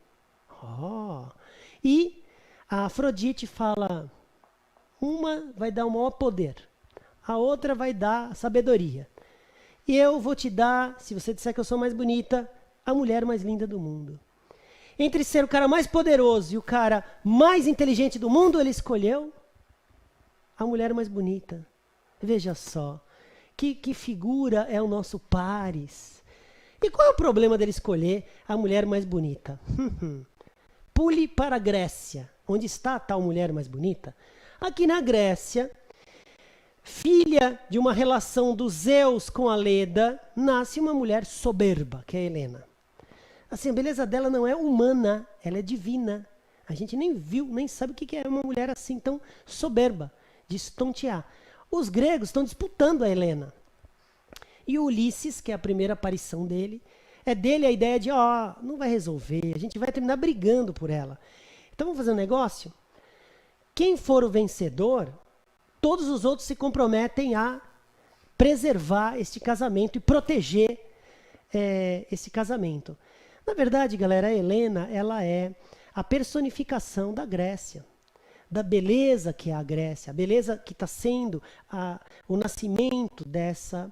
E a Afrodite fala, uma vai dar o maior poder, a outra vai dar sabedoria. E eu vou te dar, se você disser que eu sou mais bonita, a mulher mais linda do mundo. Entre ser o cara mais poderoso e o cara mais inteligente do mundo, ele escolheu a mulher mais bonita. Veja só, que figura é o nosso Paris. E qual é o problema dele escolher a mulher mais bonita? Pule para a Grécia. Onde está a tal mulher mais bonita? Aqui na Grécia, filha de uma relação dos Zeus com a Leda, nasce uma mulher soberba, que é a Helena. Assim, a beleza dela não é humana, ela é divina. A gente nem viu, nem sabe o que é uma mulher assim tão soberba, de estontear. Os gregos estão disputando a Helena. E o Ulisses, que é a primeira aparição dele, é dele a ideia de, não vai resolver, a gente vai terminar brigando por ela. Então vamos fazer um negócio? Quem for o vencedor, todos os outros se comprometem a preservar este casamento e proteger esse casamento. Na verdade, galera, a Helena, ela é a personificação da Grécia, da beleza que é a Grécia, a beleza que está sendo o nascimento dessa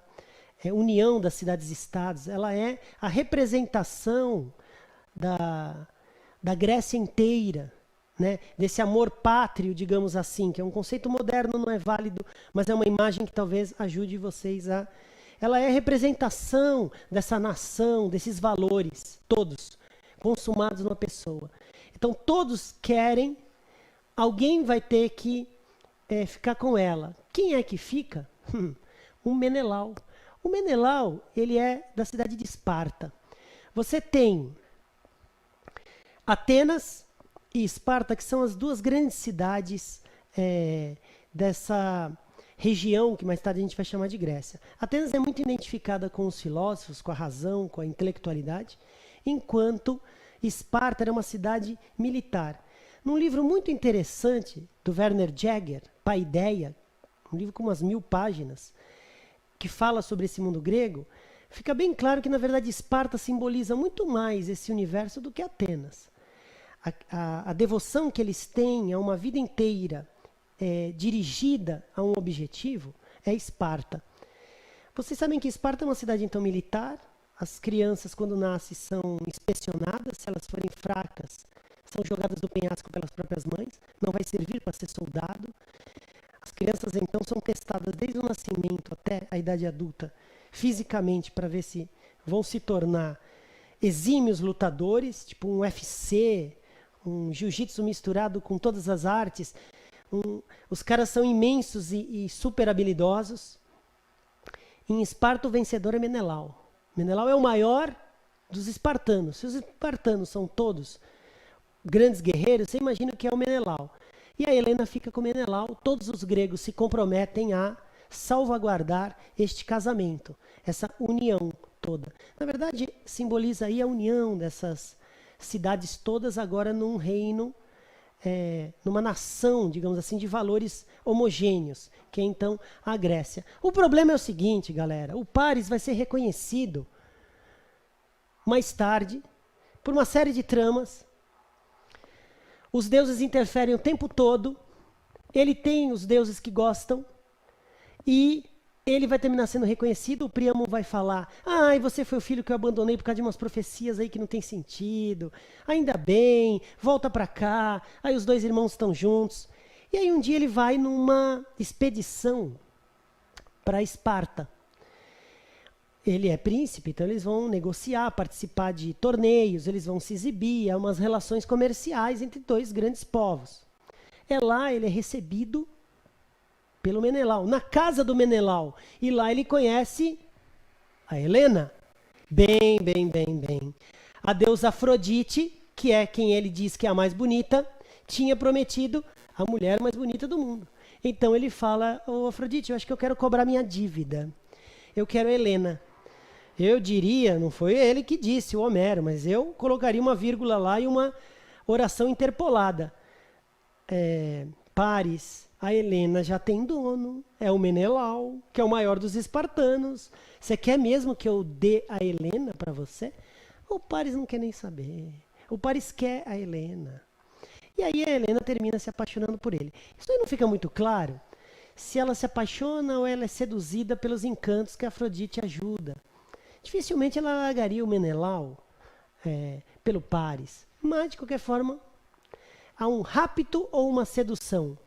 união das cidades-estados. Ela é a representação da Grécia inteira, né, desse amor pátrio, digamos assim, que é um conceito moderno, não é válido, mas é uma imagem que talvez ajude vocês a... Ela é representação dessa nação, desses valores, todos, consumados numa pessoa. Então, todos querem, alguém vai ter que ficar com ela. Quem é que fica? Um Menelau. O Menelau, ele é da cidade de Esparta. Você tem Atenas e Esparta, que são as duas grandes cidades dessa região que mais tarde a gente vai chamar de Grécia. Atenas é muito identificada com os filósofos, com a razão, com a intelectualidade, enquanto Esparta era uma cidade militar. Num livro muito interessante do Werner Jäger, Paideia, um livro com umas 1000 páginas, que fala sobre esse mundo grego, fica bem claro que, na verdade, Esparta simboliza muito mais esse universo do que Atenas. A devoção que eles têm a uma vida inteira dirigida a um objetivo é Esparta. Vocês sabem que Esparta é uma cidade, então, militar. As crianças, quando nascem, são inspecionadas. Se elas forem fracas, são jogadas do penhasco pelas próprias mães. Não vai servir para ser soldado. As crianças, então, são testadas desde o nascimento até a idade adulta, fisicamente, para ver se vão se tornar exímios lutadores, tipo um UFC, um jiu-jitsu misturado com todas as artes. Os caras são imensos e super habilidosos. Em Esparta, o vencedor é Menelau. Menelau é o maior dos espartanos. Se os espartanos são todos grandes guerreiros, você imagina o que é o Menelau. E a Helena fica com Menelau. Todos os gregos se comprometem a salvaguardar este casamento, essa união toda. Na verdade, simboliza aí a união dessas cidades todas agora num reino, numa nação, digamos assim, de valores homogêneos, que é então a Grécia. O problema é o seguinte, galera, o Paris vai ser reconhecido mais tarde por uma série de tramas. Os deuses interferem o tempo todo, ele tem os deuses que gostam, e ele vai terminar sendo reconhecido. O Príamo vai falar: ai, você foi o filho que eu abandonei por causa de umas profecias aí que não tem sentido. Ainda bem, volta pra cá. Aí os dois irmãos estão juntos. E aí um dia ele vai numa expedição para Esparta. Ele é príncipe, então eles vão negociar, participar de torneios, eles vão se exibir, há umas relações comerciais entre dois grandes povos. Lá ele é recebido pelo Menelau, na casa do Menelau. E lá ele conhece a Helena. Bem. A deusa Afrodite, que é quem ele diz que é a mais bonita, tinha prometido a mulher mais bonita do mundo. Então ele fala: ô Afrodite, eu acho que eu quero cobrar minha dívida. Eu quero a Helena. Eu diria, não foi ele que disse, o Homero, mas eu colocaria uma vírgula lá e uma oração interpolada. Paris, a Helena já tem dono, é o Menelau, que é o maior dos espartanos. Você quer mesmo que eu dê a Helena para você? O Paris não quer nem saber. O Paris quer a Helena. E aí a Helena termina se apaixonando por ele. Isso aí não fica muito claro se ela se apaixona ou ela é seduzida pelos encantos que a Afrodite ajuda. Dificilmente ela largaria o Menelau pelo Paris. Mas, de qualquer forma, há um rapto ou uma sedução.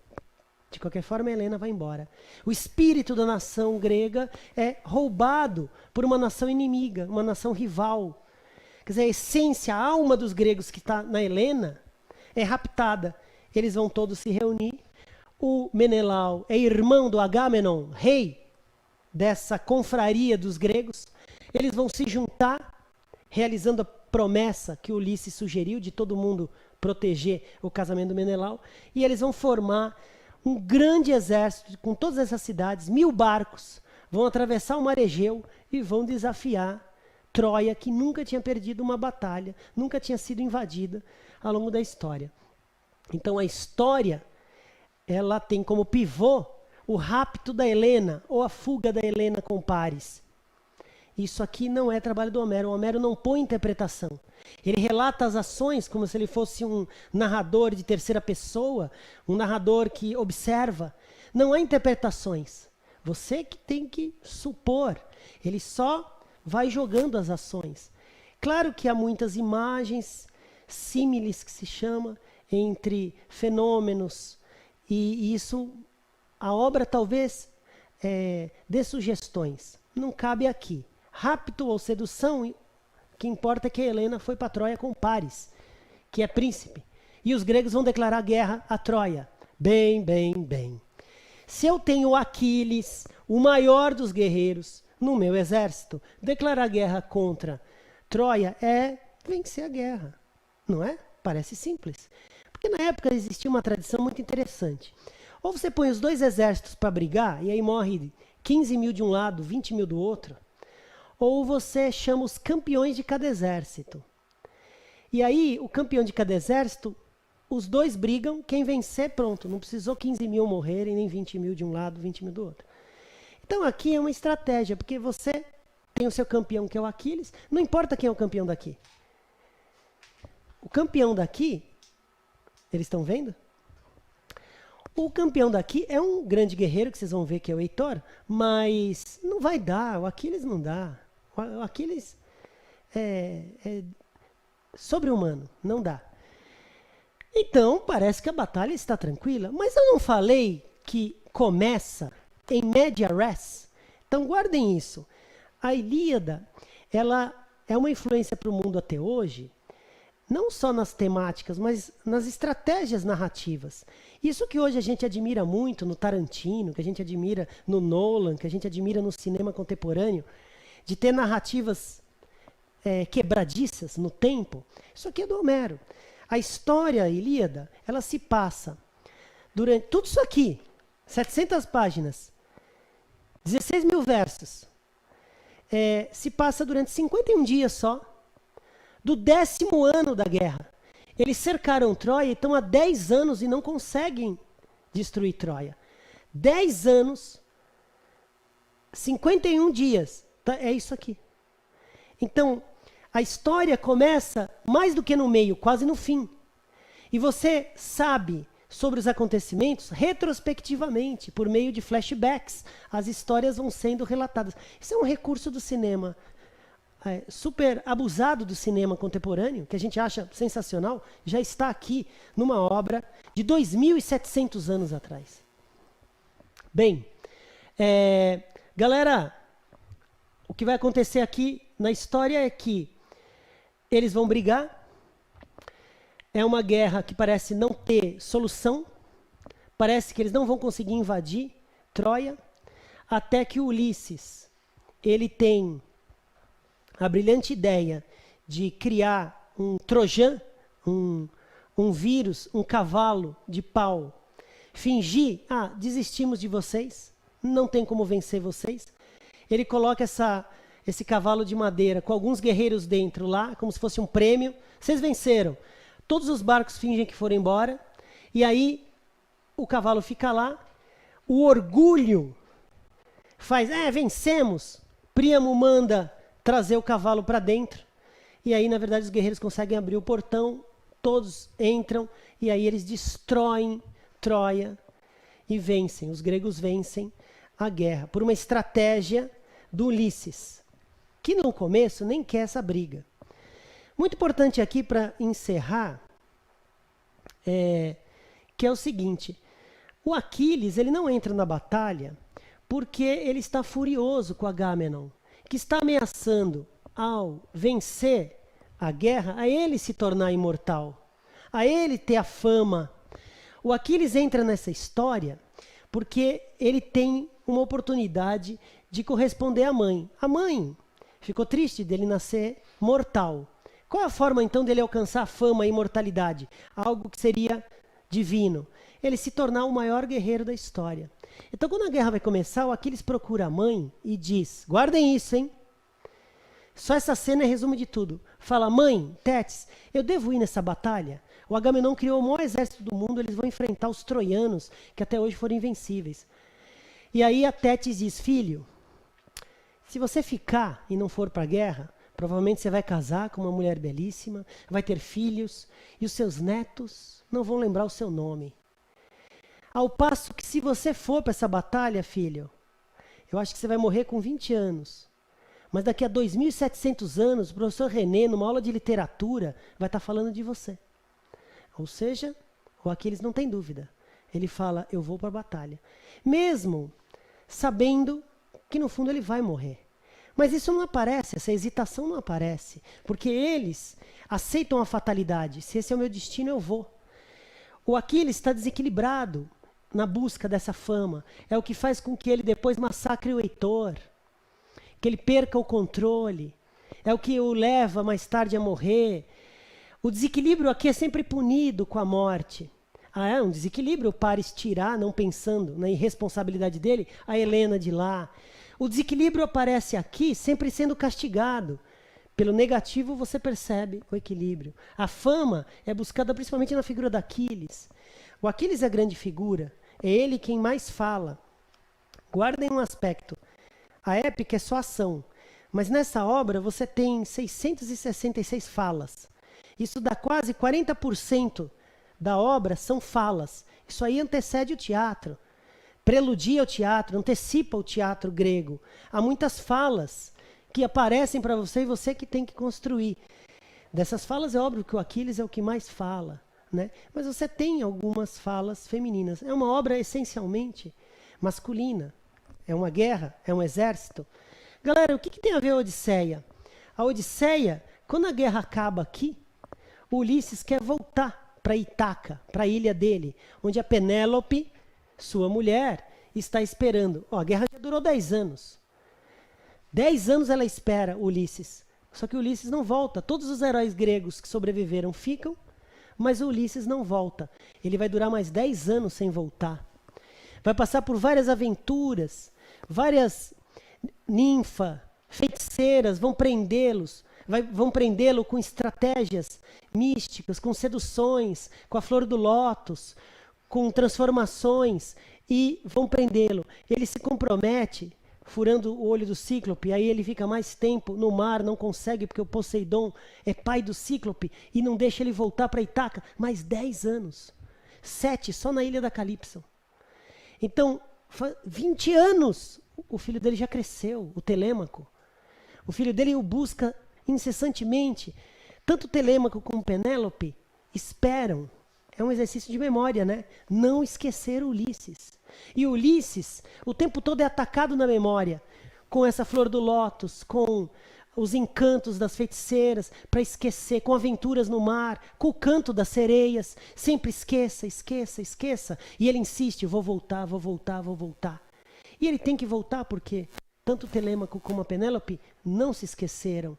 De qualquer forma, a Helena vai embora. O espírito da nação grega é roubado por uma nação inimiga, uma nação rival. Quer dizer, a essência, a alma dos gregos que está na Helena é raptada. Eles vão todos se reunir. O Menelau é irmão do Agamenon, rei dessa confraria dos gregos. Eles vão se juntar, realizando a promessa que Ulisses sugeriu de todo mundo proteger o casamento do Menelau. E eles vão formar um grande exército com todas essas cidades, 1000 barcos, vão atravessar o mar Egeu e vão desafiar Troia, que nunca tinha perdido uma batalha, nunca tinha sido invadida ao longo da história. Então a história, ela tem como pivô o rapto da Helena, ou a fuga da Helena com Paris. Isso aqui não é trabalho do Homero. O Homero não põe interpretação. Ele relata as ações como se ele fosse um narrador de terceira pessoa, um narrador que observa. Não há interpretações. Você que tem que supor. Ele só vai jogando as ações. Claro que há muitas imagens, símiles que se chama, entre fenômenos, e isso, a obra talvez dê sugestões. Não cabe aqui. Rapto ou sedução, o que importa é que a Helena foi para Troia com Paris, que é príncipe. E os gregos vão declarar guerra a Troia. Bem, bem, bem. Se eu tenho Aquiles, o maior dos guerreiros, no meu exército, declarar guerra contra Troia é vencer a guerra. Não é? Parece simples. Porque na época existia uma tradição muito interessante. Ou você põe os dois exércitos para brigar, e aí morre 15 mil de um lado, 20 mil do outro. Ou você chama os campeões de cada exército. E aí, o campeão de cada exército, os dois brigam, quem vencer, pronto. Não precisou 15 mil morrerem, nem 20 mil de um lado, 20 mil do outro. Então aqui é uma estratégia, porque você tem o seu campeão, que é o Aquiles, não importa quem é o campeão daqui. O campeão daqui, eles estão vendo? O campeão daqui é um grande guerreiro, que vocês vão ver que é o Heitor, mas não vai dar, o Aquiles não dá. O Aquiles é sobre-humano, não dá. Então, parece que a batalha está tranquila, mas eu não falei que começa em media res? Então, guardem isso. A Ilíada, ela é uma influência para o mundo até hoje, não só nas temáticas, mas nas estratégias narrativas. Isso que hoje a gente admira muito no Tarantino, que a gente admira no Nolan, que a gente admira no cinema contemporâneo, de ter narrativas quebradiças no tempo, isso aqui é do Homero. A história Ilíada, ela se passa durante tudo isso aqui, 700 páginas, 16 mil versos, se passa durante 51 dias só, do 10º ano da guerra. Eles cercaram Troia e estão há 10 anos e não conseguem destruir Troia. 10 anos, 51 dias, tá? É isso aqui. Então, a história começa mais do que no meio, quase no fim. E você sabe sobre os acontecimentos retrospectivamente, por meio de flashbacks. As histórias vão sendo relatadas. Isso é um recurso do cinema super abusado do cinema contemporâneo, que a gente acha sensacional, já está aqui numa obra de 2.700 anos atrás. Bem, galera, o que vai acontecer aqui na história é que eles vão brigar. É uma guerra que parece não ter solução. Parece que eles não vão conseguir invadir Troia. Até que o Ulisses, ele tem a brilhante ideia de criar um trojan, um vírus, um cavalo de pau. Fingir, desistimos de vocês, não tem como vencer vocês. Ele coloca esse cavalo de madeira com alguns guerreiros dentro lá, como se fosse um prêmio. Vocês venceram. Todos os barcos fingem que foram embora. E aí o cavalo fica lá. O orgulho faz, vencemos. Príamo manda trazer o cavalo para dentro. E aí, na verdade, os guerreiros conseguem abrir o portão. Todos entram. E aí eles destroem Troia e vencem. Os gregos vencem a guerra por uma estratégia do Ulisses, que no começo nem quer essa briga. Muito importante aqui para encerrar, que é o seguinte: o Aquiles, ele não entra na batalha porque ele está furioso com Agamenon, que está ameaçando, ao vencer a guerra, a ele se tornar imortal, a ele ter a fama. O Aquiles entra nessa história porque ele tem uma oportunidade de corresponder à mãe. A mãe ficou triste dele nascer mortal. Qual é a forma, então, dele alcançar a fama e a imortalidade? Algo que seria divino. Ele se tornar o maior guerreiro da história. Então, quando a guerra vai começar, o Aquiles procura a mãe e diz, guardem isso, hein? Só essa cena é resumo de tudo. Fala, mãe, Tétis, eu devo ir nessa batalha? O Agamenon criou o maior exército do mundo, eles vão enfrentar os troianos, que até hoje foram invencíveis. E aí a Tétis diz, filho, se você ficar e não for para a guerra, provavelmente você vai casar com uma mulher belíssima, vai ter filhos, e os seus netos não vão lembrar o seu nome. Ao passo que se você for para essa batalha, filho, eu acho que você vai morrer com 20 anos. Mas daqui a 2.700 anos, o professor René, numa aula de literatura, vai estar falando de você. Ou seja, O Aquiles não tem dúvida. Ele fala, eu vou para a batalha. Mesmo sabendo que no fundo ele vai morrer. Mas isso não aparece, essa hesitação não aparece. Porque eles aceitam a fatalidade. Se esse é o meu destino, eu vou. O Aquiles está desequilibrado na busca dessa fama. É o que faz com que ele depois massacre o Heitor. Que ele perca o controle. É o que o leva mais tarde a morrer. O desequilíbrio aqui é sempre punido com a morte. É um desequilíbrio o Paris tirar, não pensando na irresponsabilidade dele, a Helena de lá. O desequilíbrio aparece aqui sempre sendo castigado. Pelo negativo você percebe o equilíbrio. A fama é buscada principalmente na figura do Aquiles. O Aquiles é a grande figura. É ele quem mais fala. Guardem um aspecto. A épica é só ação. Mas nessa obra você tem 666 falas. Isso dá quase 40% da obra são falas. Isso aí antecede o teatro. Preludia o teatro, antecipa o teatro grego. Há muitas falas que aparecem para você e você que tem que construir. Dessas falas é óbvio que o Aquiles é o que mais fala, né? Mas você tem algumas falas femininas. É uma obra essencialmente masculina. É uma guerra, é um exército. Galera, o que tem a ver a Odisseia? A Odisseia, quando a guerra acaba aqui, o Ulisses quer voltar para Ítaca, para a ilha dele, onde a Penélope, sua mulher, está esperando. A guerra já durou 10 anos. 10 anos ela espera Ulisses. Só que Ulisses não volta. Todos os heróis gregos que sobreviveram ficam, mas o Ulisses não volta. Ele vai durar mais 10 anos sem voltar. Vai passar por várias aventuras, várias ninfas, feiticeiras vão prendê-los. Vão prendê-lo com estratégias místicas, com seduções, com a flor do lótus, com transformações, e vão prendê-lo. Ele se compromete, furando o olho do Cíclope, aí ele fica mais tempo no mar, não consegue, porque o Poseidon é pai do Cíclope, e não deixa ele voltar para Ítaca, mais 10 anos. 7 só na ilha da Calypso. Então, 20 anos, o filho dele já cresceu, o Telêmaco. O filho dele o busca incessantemente. Tanto Telêmaco como Penélope esperam. É um exercício de memória, né? Não esquecer Ulisses. E Ulisses, o tempo todo é atacado na memória, com essa flor do lótus, com os encantos das feiticeiras, para esquecer, com aventuras no mar, com o canto das sereias. Sempre esqueça, esqueça, esqueça. E ele insiste, vou voltar, vou voltar, vou voltar. E ele tem que voltar porque tanto Telêmaco como a Penélope não se esqueceram.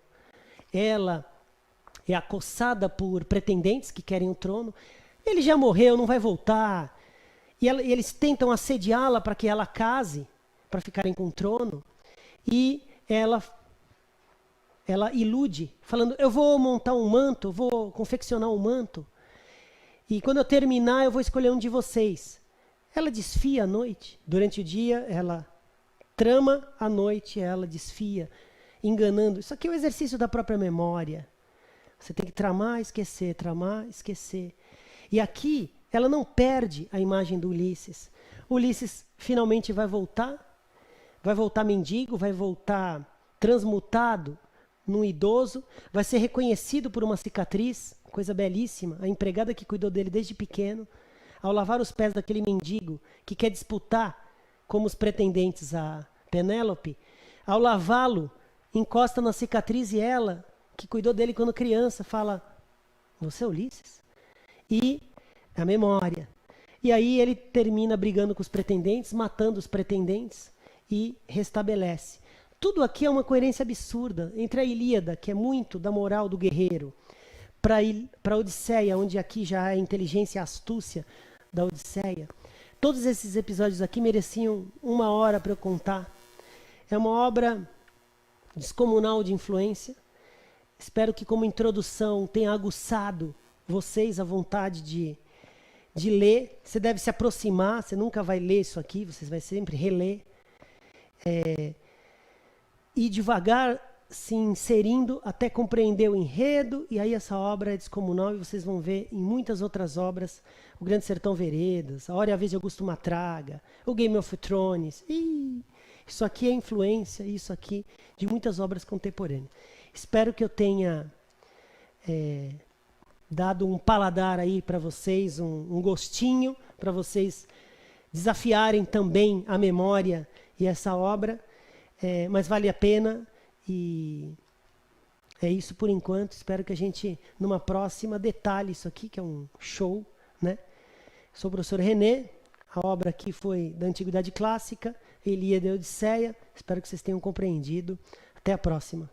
Ela é acossada por pretendentes que querem o trono. Ele já morreu, não vai voltar. E eles tentam assediá-la para que ela case, para ficarem com o trono. E ela ilude, falando, eu vou montar um manto, vou confeccionar um manto. E quando eu terminar, eu vou escolher um de vocês. Ela desfia à noite. Durante o dia, ela trama, à noite ela desfia, enganando. Isso aqui é o exercício da própria memória. Você tem que tramar, esquecer. E aqui, ela não perde a imagem do Ulisses. Ulisses finalmente vai voltar mendigo, vai voltar transmutado num idoso, vai ser reconhecido por uma cicatriz, coisa belíssima, a empregada que cuidou dele desde pequeno, ao lavar os pés daquele mendigo que quer disputar como os pretendentes a Penélope, ao lavá-lo, encosta na cicatriz e ela, que cuidou dele quando criança, fala, você é Ulisses? E a memória. E aí ele termina brigando com os pretendentes, matando os pretendentes e restabelece. Tudo aqui é uma coerência absurda entre a Ilíada, que é muito da moral do guerreiro, para a Odisseia, onde aqui já é a inteligência e a astúcia da Odisseia. Todos esses episódios aqui mereciam 1 hora para eu contar. É uma obra descomunal de influência. Espero que como introdução tenha aguçado vocês a vontade de ler. Você deve se aproximar, você nunca vai ler isso aqui, você vai sempre reler. E devagar se inserindo até compreender o enredo, e aí essa obra é descomunal e vocês vão ver em muitas outras obras, o Grande Sertão Veredas, A Hora e a Vez de Augusto Matraga, o Game of Thrones. Isso aqui é influência, isso aqui, de muitas obras contemporâneas. Espero que eu tenha dado um paladar aí para vocês, um gostinho para vocês desafiarem também a memória e essa obra, mas vale a pena e é isso por enquanto. Espero que a gente, numa próxima, detalhe isso aqui, que é um show, né? Sou o professor René, a obra aqui foi da Antiguidade Clássica, Ilíada e Odisseia. Espero que vocês tenham compreendido. Até a próxima.